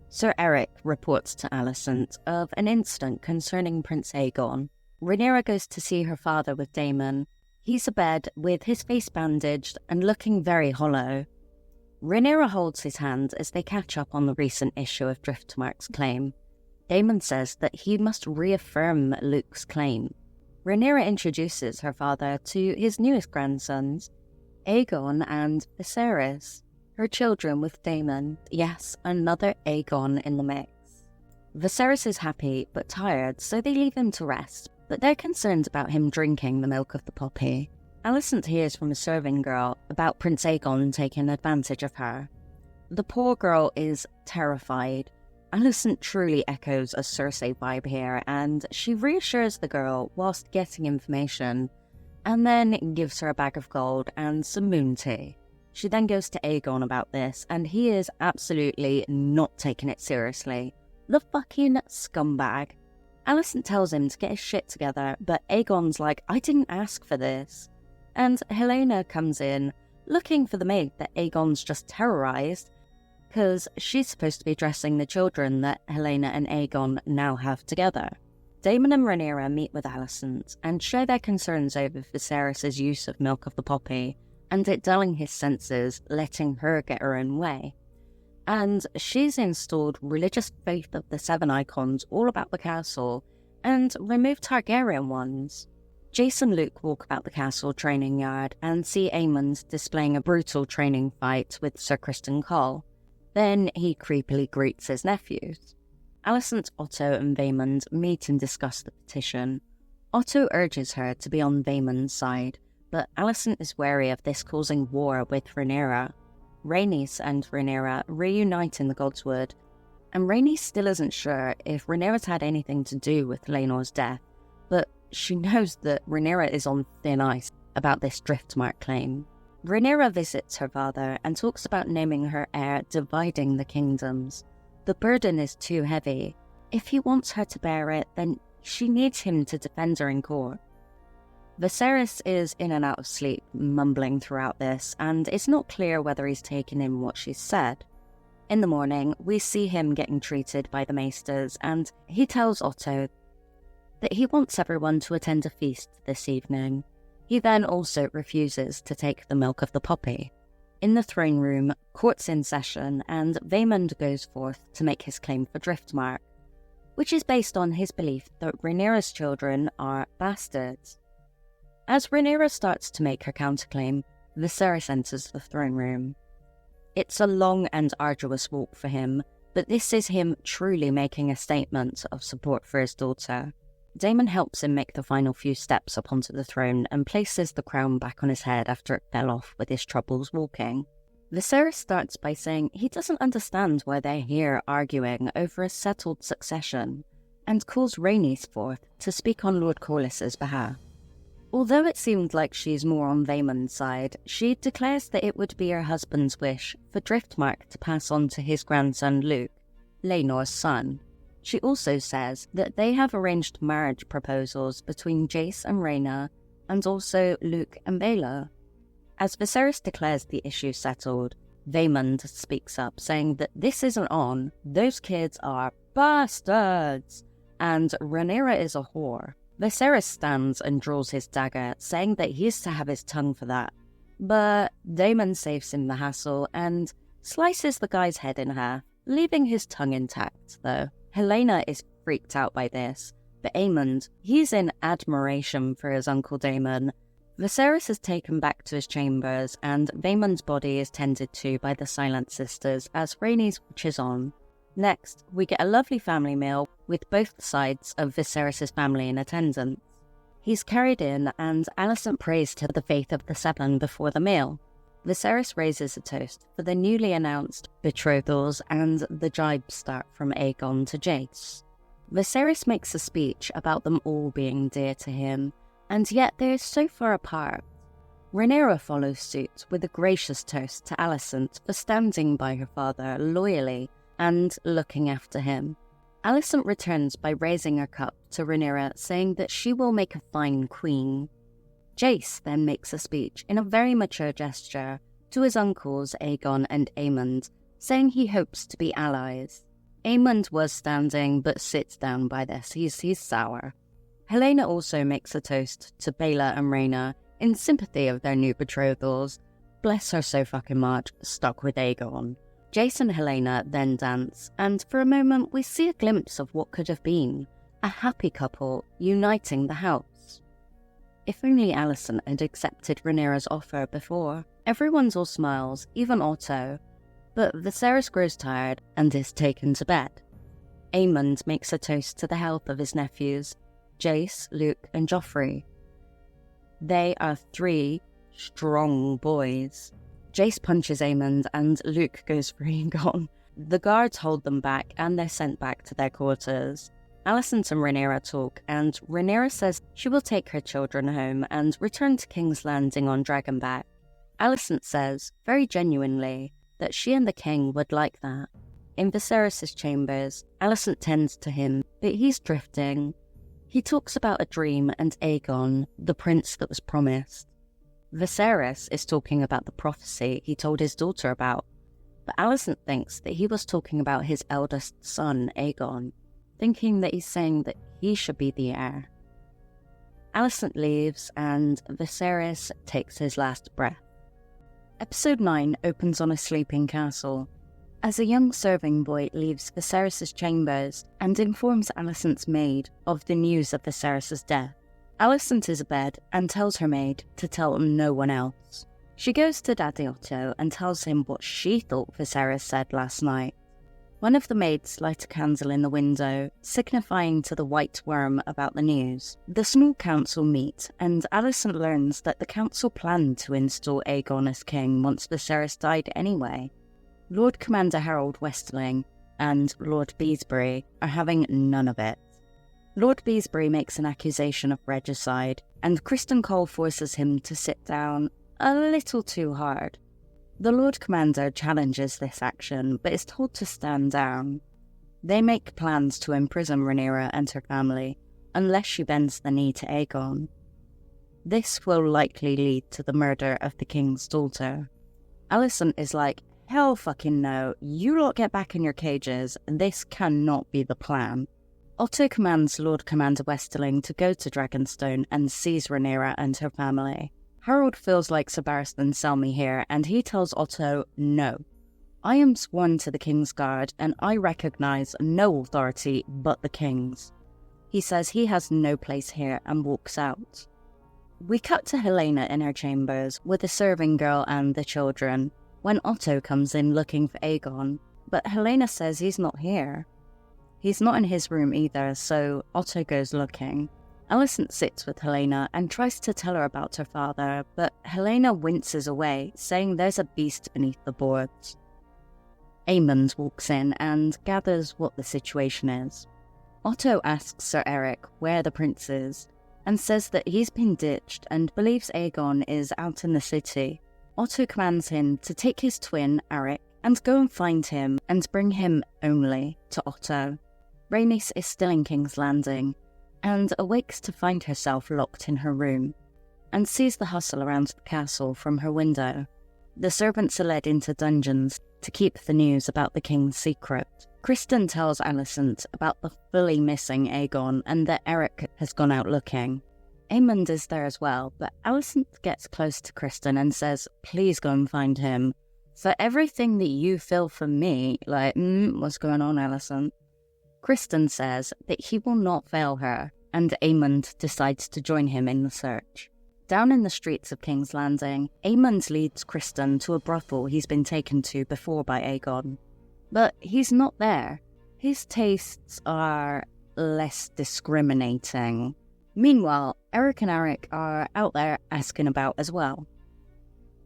Sir Eric reports to Alicent of an incident concerning Prince Aegon. Rhaenyra goes to see her father with Daemon. He's abed with his face bandaged and looking very hollow. Rhaenyra holds his hand as they catch up on the recent issue of Driftmark's claim. Daemon says that he must reaffirm Luke's claim. Rhaenyra introduces her father to his newest grandsons, Aegon and Viserys, her children with Daemon. Yes, another Aegon in the mix. Viserys is happy but tired, so they leave him to rest, but they're concerned about him drinking the milk of the poppy. Alicent hears from a serving girl about Prince Aegon taking advantage of her. The poor girl is terrified. Alicent truly echoes a Cersei vibe here, and she reassures the girl whilst getting information, and then gives her a bag of gold and some moon tea. She then goes to Aegon about this, and he is absolutely not taking it seriously. The fucking scumbag. Alicent tells him to get his shit together, but Aegon's like, I didn't ask for this. And Helena comes in, looking for the maid that Aegon's just terrorised, because she's supposed to be dressing the children that Helena and Aegon now have together. Daemon and Rhaenyra meet with Alicent and share their concerns over Viserys' use of milk of the poppy, and it dulling his senses, letting her get her own way. And she's installed religious faith of the Seven Icons all about the castle, and removed Targaryen ones. Jace and Luke walk about the castle training yard and see Aemond displaying a brutal training fight with Sir Criston Cole. Then he creepily greets his nephews. Alicent, Otto and Vaemond meet and discuss the petition. Otto urges her to be on Vaemond's side, but Alicent is wary of this causing war with Rhaenyra. Rhaenys and Rhaenyra reunite in the Godswood, and Rhaenys still isn't sure if Rhaenyra's had anything to do with Laenor's death, but she knows that Rhaenyra is on thin ice about this Driftmark claim. Rhaenyra visits her father and talks about naming her heir dividing the kingdoms. The burden is too heavy. If he wants her to bear it, then she needs him to defend her in court. Viserys is in and out of sleep, mumbling throughout this, and it's not clear whether he's taken in what she's said. In the morning, we see him getting treated by the maesters, and he tells Otto that he wants everyone to attend a feast this evening. He then also refuses to take the milk of the poppy. In the throne room, court's in session, and Vaemond goes forth to make his claim for Driftmark, which is based on his belief that Rhaenyra's children are bastards. As Rhaenyra starts to make her counterclaim, Viserys enters the throne room. It's a long and arduous walk for him, but this is him truly making a statement of support for his daughter. Daemon helps him make the final few steps up onto the throne and places the crown back on his head after it fell off with his troubles walking. Viserys starts by saying he doesn't understand why they're here arguing over a settled succession, and calls Rhaenys forth to speak on Lord Corlys's behalf. Although it seemed like she's more on Vaemon's side, she declares that it would be her husband's wish for Driftmark to pass on to his grandson Luke, Laenor's son. She also says that they have arranged marriage proposals between Jace and Rhaena, and also Luke and Baelor. As Viserys declares the issue settled, Vaemond speaks up, saying that this isn't on, those kids are bastards, and Rhaenyra is a whore. Viserys stands and draws his dagger, saying that he is to have his tongue for that. But Daemon saves him the hassle and slices the guy's head in half, leaving his tongue intact, though. Helena is freaked out by this, But Aemond, he's in admiration for his uncle Daemon. Viserys is taken back to his chambers, and Daemon's body is tended to by the Silent Sisters as Rhaenys watches on. Next, we get a lovely family meal with both sides of Viserys' family in attendance. He's carried in, and Alicent prays to the faith of the Seven before the meal. Viserys raises a toast for the newly announced betrothals, and the jibes start from Aegon to Jace. Viserys makes a speech about them all being dear to him, and yet they are so far apart. Rhaenyra follows suit with a gracious toast to Alicent for standing by her father loyally and looking after him. Alicent returns by raising her cup to Rhaenyra, saying that she will make a fine queen. Jace then makes a speech in a very mature gesture to his uncles Aegon and Aemond, saying he hopes to be allies. Aemond was standing but sits down by this, he's sour. Helaena also makes a toast to Baela and Rhaena in sympathy of their new betrothals. Bless her so fucking much, stuck with Aegon. Jace and Helaena then dance, and for a moment we see a glimpse of what could have been, a happy couple uniting the house. If only Alicent had accepted Rhaenyra's offer before. Everyone's all smiles, even Otto, but Viserys grows tired and is taken to bed. Aemond makes a toast to the health of his nephews, Jace, Luke, and Joffrey. They are 3 strong boys. Jace punches Aemond and Luke goes free and gone. The guards hold them back and they're sent back to their quarters. Alicent and Rhaenyra talk, and Rhaenyra says she will take her children home and return to King's Landing on Dragonback. Alicent says, very genuinely, that she and the king would like that. In Viserys' chambers, Alicent tends to him, but he's drifting. He talks about a dream and Aegon, the prince that was promised. Viserys is talking about the prophecy he told his daughter about, but Alicent thinks that he was talking about his eldest son, Aegon, thinking that he's saying that he should be the heir. Alicent leaves, and Viserys takes his last breath. Episode 9 opens on a sleeping castle. As a young serving boy leaves Viserys' chambers and informs Alicent's maid of the news of Viserys' death, Alicent is abed and tells her maid to tell no one else. She goes to Daddy Otto and tells him what she thought Viserys said last night. One of the maids lights a candle in the window, signifying to the White Worm about the news. The small council meet, and Alicent learns that the council planned to install Aegon as king once Viserys died anyway. Lord Commander Harold Westerling and Lord Beesbury are having none of it. Lord Beesbury makes an accusation of regicide, and Criston Cole forces him to sit down a little too hard. The Lord Commander challenges this action, but is told to stand down. They make plans to imprison Rhaenyra and her family, unless she bends the knee to Aegon. This will likely lead to the murder of the king's daughter. Alicent is like, hell fucking no, you lot get back in your cages, this cannot be the plan. Otto commands Lord Commander Westerling to go to Dragonstone and seize Rhaenyra and her family. Harold feels like Sebastian Selmy here, and he tells Otto, no. I am sworn to the King's Guard, and I recognise no authority but the King's. He says he has no place here and walks out. We cut to Helaena in her chambers with the serving girl and the children, when Otto comes in looking for Aegon, but Helaena says he's not here. He's not in his room either, so Otto goes looking. Alicent sits with Helaena and tries to tell her about her father, but Helaena winces away, saying there's a beast beneath the boards. Aemond walks in and gathers what the situation is. Otto asks Sir Eric where the prince is, and says that he's been ditched and believes Aegon is out in the city. Otto commands him to take his twin, Eric, and go and find him and bring him only to Otto. Rhaenys is still in King's Landing, and awakes to find herself locked in her room, and sees the hustle around the castle from her window. The servants are led into dungeons to keep the news about the king's secret. Criston tells Alicent about the fully missing Aegon and that Eric has gone out looking. Aemond is there as well, but Alicent gets close to Criston and says, please go and find him. For everything that you feel for me, like, what's going on, Alicent? Criston says that he will not fail her, and Aemond decides to join him in the search. Down in the streets of King's Landing, Aemond leads Criston to a brothel he's been taken to before by Aegon. But he's not there. His tastes are less discriminating. Meanwhile, Eric and Eric are out there asking about as well.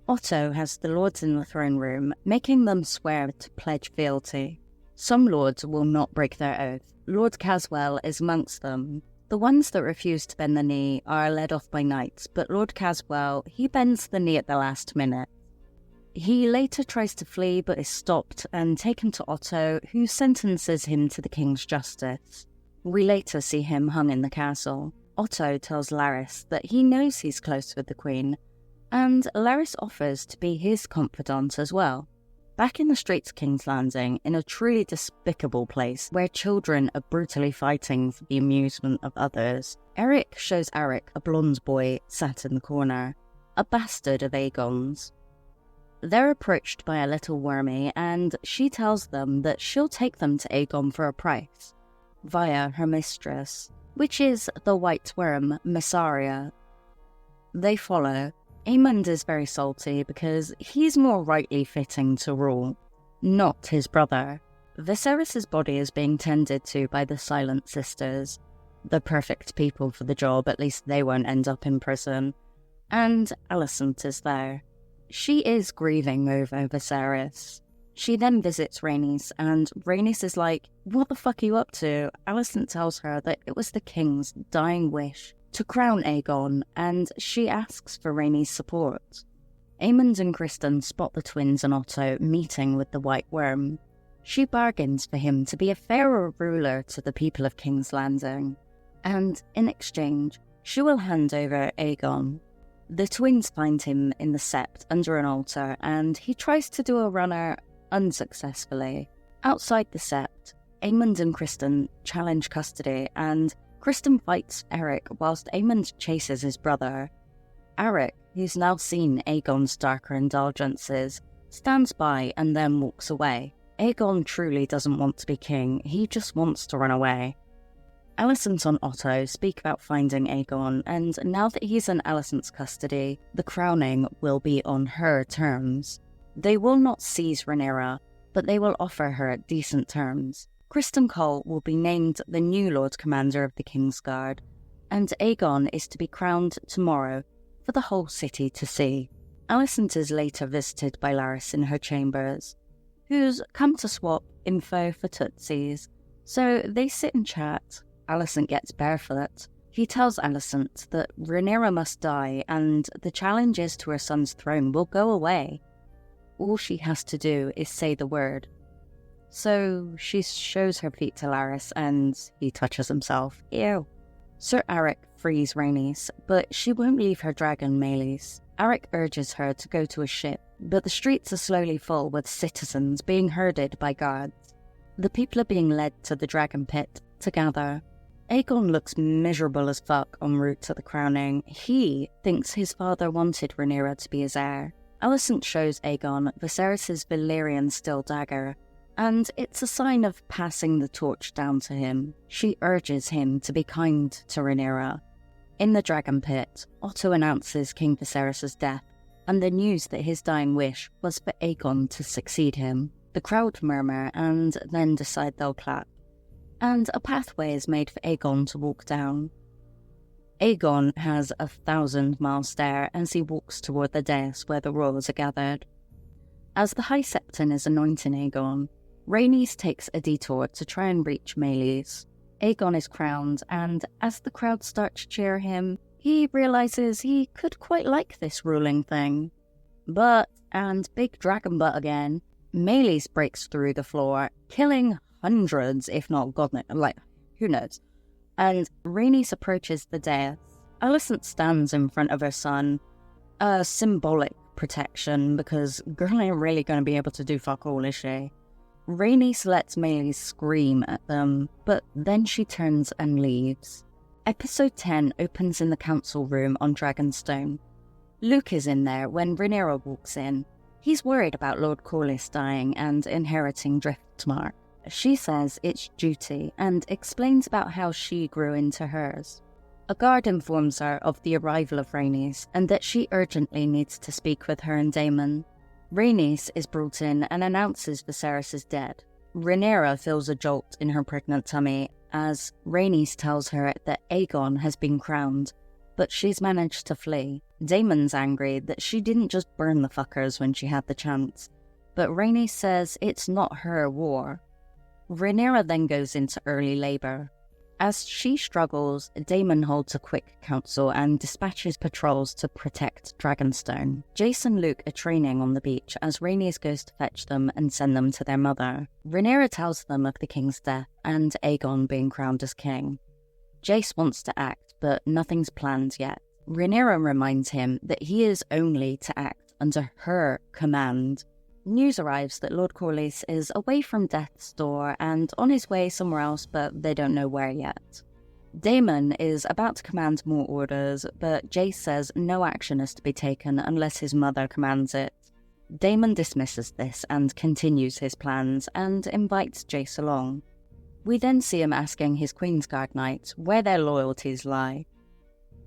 Otto has the lords in the throne room, making them swear to pledge fealty. Some lords will not break their oath. Lord Caswell is amongst them. The ones that refuse to bend the knee are led off by knights, but Lord Caswell, he bends the knee at the last minute. He later tries to flee but is stopped and taken to Otto, who sentences him to the king's justice. We later see him hung in the castle. Otto tells Larys that he knows he's close with the queen, and Larys offers to be his confidant as well. Back in the streets of King's Landing, in a truly despicable place where children are brutally fighting for the amusement of others, Eric shows Eric a blonde boy sat in the corner, a bastard of Aegon's. They're approached by a little wormy, and she tells them that she'll take them to Aegon for a price, via her mistress, which is the white worm, Messaria. They follow. Aemond is very salty because he's more rightly fitting to rule, not his brother. Viserys' body is being tended to by the Silent Sisters, the perfect people for the job, at least they won't end up in prison, and Alicent is there. She is grieving over Viserys. She then visits Rhaenys, and Rhaenys is like, "What the fuck are you up to?" Alicent tells her that it was the king's dying wish to crown Aegon, and she asks for Rhaenys' support. Aemond and Criston spot the twins and Otto meeting with the White Worm. She bargains for him to be a fairer ruler to the people of King's Landing, and in exchange, she will hand over Aegon. The twins find him in the sept under an altar, and he tries to do a runner unsuccessfully. Outside the sept, Aemond and Criston challenge custody, and Criston fights Eric whilst Aemond chases his brother. Eric, who's now seen Aegon's darker indulgences, stands by and then walks away. Aegon truly doesn't want to be king, he just wants to run away. Alicent and Otto speak about finding Aegon, and now that he's in Alicent's custody, the crowning will be on her terms. They will not seize Rhaenyra, but they will offer her decent terms. Criston Cole will be named the new Lord Commander of the Kingsguard, and Aegon is to be crowned tomorrow for the whole city to see. Alicent is later visited by Larys in her chambers, who's come to swap info for tootsies, so they sit and chat. Alicent gets barefoot. He tells Alicent that Rhaenyra must die and the challenges to her son's throne will go away. All she has to do is say the word. So she shows her feet to Larys and he touches himself. Ew. Sir Eric frees Rhaenys, but she won't leave her dragon Meleys. Eric urges her to go to a ship, but the streets are slowly full with citizens being herded by guards. The people are being led to the dragon pit to gather. Aegon looks miserable as fuck en route to the crowning. He thinks his father wanted Rhaenyra to be his heir. Alicent shows Aegon Viserys' Valyrian steel dagger, and it's a sign of passing the torch down to him. She urges him to be kind to Rhaenyra. In the dragon pit, Otto announces King Viserys' death, and the news that his dying wish was for Aegon to succeed him. The crowd murmur and then decide they'll clap, and a pathway is made for Aegon to walk down. Aegon has 1,000-mile stare as he walks toward the dais where the royals are gathered. As the High Septon is anointing Aegon, Rhaenys takes a detour to try and reach Meleys. Aegon is crowned, and as the crowd start to cheer him, he realises he could quite like this ruling thing. But, and big dragon butt again, Meleys breaks through the floor, killing hundreds, if not God knows, who knows. And Rhaenys approaches the dais. Alicent stands in front of her son, a symbolic protection, because girl ain't really going to be able to do fuck all, is she? Rhaenys lets Meleys scream at them, but then she turns and leaves. Episode 10 opens in the council room on Dragonstone. Luke is in there when Rhaenyra walks in. He's worried about Lord Corlys dying and inheriting Driftmark. She says it's duty and explains about how she grew into hers. A guard informs her of the arrival of Rhaenys and that she urgently needs to speak with her and Daemon. Rhaenys is brought in and announces Viserys is dead. Rhaenyra feels a jolt in her pregnant tummy as Rhaenys tells her that Aegon has been crowned, but she's managed to flee. Daemon's angry that she didn't just burn the fuckers when she had the chance, but Rhaenys says it's not her war. Rhaenyra then goes into early labour. As she struggles, Daemon holds a quick council and dispatches patrols to protect Dragonstone. Jace and Luke are training on the beach as Rhaenys goes to fetch them and send them to their mother. Rhaenyra tells them of the king's death and Aegon being crowned as king. Jace wants to act, but nothing's planned yet. Rhaenyra reminds him that he is only to act under her command. News arrives that Lord Corlys is away from Death's Door and on his way somewhere else, but they don't know where yet. Daemon is about to command more orders, but Jace says no action is to be taken unless his mother commands it. Daemon dismisses this and continues his plans and invites Jace along. We then see him asking his Queensguard knights where their loyalties lie.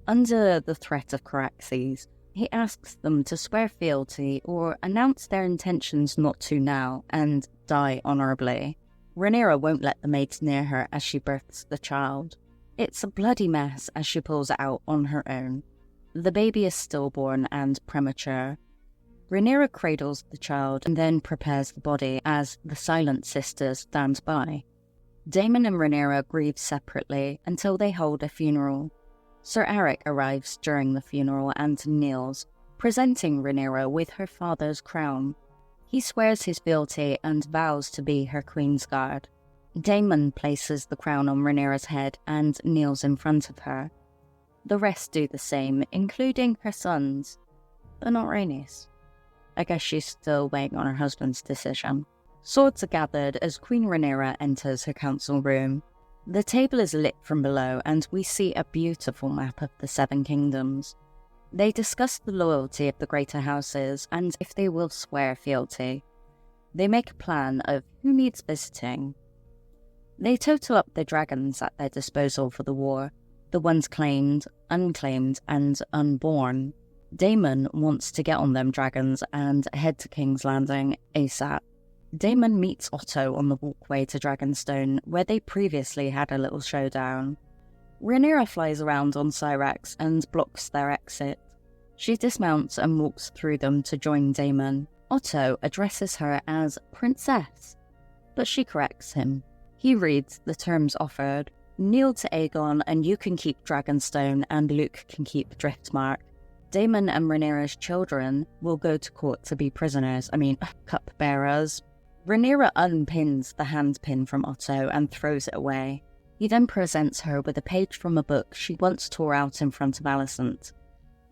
Under the threat of Caraxes, he asks them to swear fealty or announce their intentions not to now and die honourably. Rhaenyra won't let the maids near her as she births the child. It's a bloody mess as she pulls it out on her own. The baby is stillborn and premature. Rhaenyra cradles the child and then prepares the body as the Silent Sisters stand by. Daemon and Rhaenyra grieve separately until they hold a funeral. Sir Eric arrives during the funeral and kneels, presenting Rhaenyra with her father's crown. He swears his fealty and vows to be her Queensguard. Daemon places the crown on Rhaenyra's head and kneels in front of her. The rest do the same, including her sons, but not Rhaenys. I guess she's still waiting on her husband's decision. Swords are gathered as Queen Rhaenyra enters her council room. The table is lit from below and we see a beautiful map of the Seven Kingdoms. They discuss the loyalty of the greater houses and if they will swear fealty. They make a plan of who needs visiting. They total up the dragons at their disposal for the war, the ones claimed, unclaimed, and unborn. Daemon wants to get on them dragons and head to King's Landing ASAP. Daemon meets Otto on the walkway to Dragonstone, where they previously had a little showdown. Rhaenyra flies around on Syrax and blocks their exit. She dismounts and walks through them to join Daemon. Otto addresses her as Princess, but she corrects him. He reads the terms offered: kneel to Aegon and you can keep Dragonstone and Luke can keep Driftmark. Daemon and Rhaenyra's children will go to court to be prisoners, cupbearers. Rhaenyra unpins the handpin from Otto and throws it away. He then presents her with a page from a book she once tore out in front of Alicent.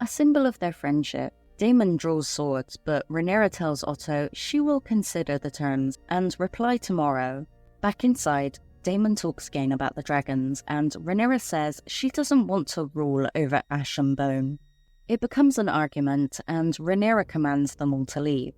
A symbol of their friendship. Daemon draws swords, but Rhaenyra tells Otto she will consider the terms and reply tomorrow. Back inside, Daemon talks again about the dragons, and Rhaenyra says she doesn't want to rule over ash and bone. It becomes an argument, and Rhaenyra commands them all to leave.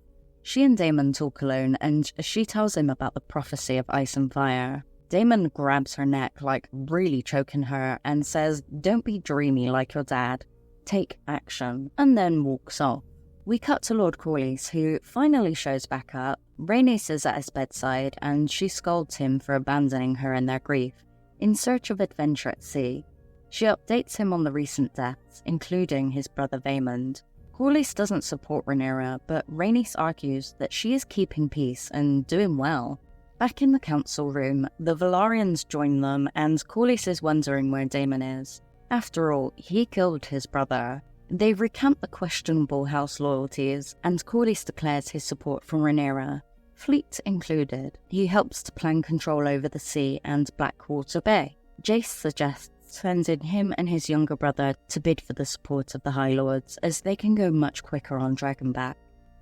She and Daemon talk alone, and she tells him about the prophecy of ice and fire. Daemon grabs her neck, really choking her, and says, "Don't be dreamy like your dad. Take action," and then walks off. We cut to Lord Corlys, who finally shows back up. Rhaenys is at his bedside, and she scolds him for abandoning her in their grief, in search of adventure at sea. She updates him on the recent deaths, including his brother Vaemond. Corlys doesn't support Rhaenyra, but Rhaenys argues that she is keeping peace and doing well. Back in the council room, the Velaryons join them, and Corlys is wondering where Daemon is. After all, he killed his brother. They recount the questionable house loyalties, and Corlys declares his support for Rhaenyra, Fleet included. He helps to plan control over the sea and Blackwater Bay. Jace suggests sending him and his younger brother to bid for the support of the High Lords, as they can go much quicker on Dragonback.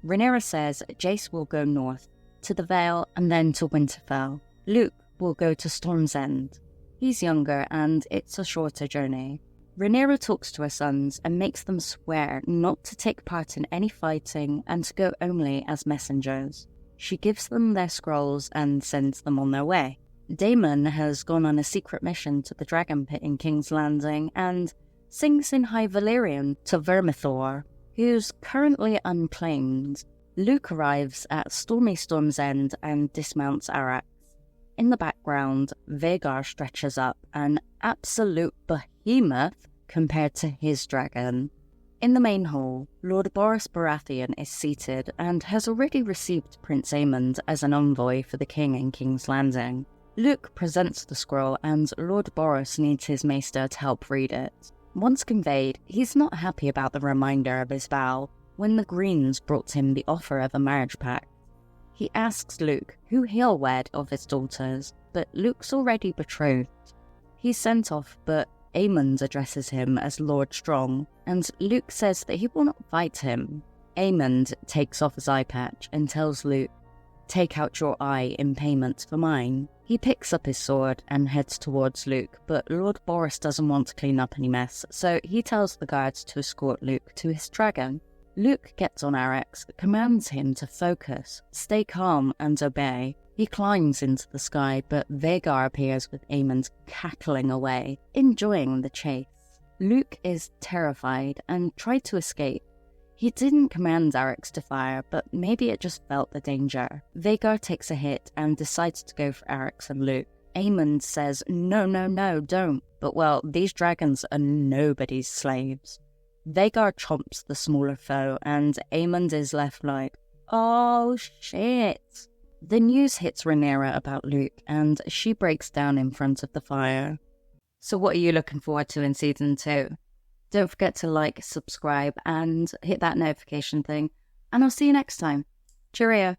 Rhaenyra says Jace will go north, to the Vale and then to Winterfell. Luke will go to Storm's End. He's younger and it's a shorter journey. Rhaenyra talks to her sons and makes them swear not to take part in any fighting and to go only as messengers. She gives them their scrolls and sends them on their way. Daemon has gone on a secret mission to the Dragon Pit in King's Landing and sings in High Valyrian to Vermithor, who's currently unclaimed. Luke arrives at Stormy Storm's End and dismounts Arrax. In the background, Vhagar stretches up, an absolute behemoth compared to his dragon. In the main hall, Lord Boros Baratheon is seated and has already received Prince Aemond as an envoy for the king in King's Landing. Luke presents the scroll and Lord Boros needs his maester to help read it. Once conveyed, he's not happy about the reminder of his vow when the Greens brought him the offer of a marriage pact. He asks Luke who he'll wed of his daughters, but Luke's already betrothed. He's sent off, but Aemond addresses him as Lord Strong, and Luke says that he will not fight him. Aemond takes off his eye patch and tells Luke, "Take out your eye in payment for mine." He picks up his sword and heads towards Luke, but Lord Boros doesn't want to clean up any mess, so he tells the guards to escort Luke to his dragon. Luke gets on Arrax, commands him to focus, stay calm and obey. He climbs into the sky, but Vhagar appears with Aemond cackling away, enjoying the chase. Luke is terrified and tried to escape. He didn't command Arrax to fire, but maybe it just felt the danger. Vhagar takes a hit and decides to go for Arrax and Luke. Aemond says, no, don't. But well, these dragons are nobody's slaves. Vhagar chomps the smaller foe, and Aemond is left like, oh shit. The news hits Rhaenyra about Luke, and she breaks down in front of the fire. So what are you looking forward to in Season 2? Don't forget to like, subscribe, and hit that notification thing. And I'll see you next time. Cheerio.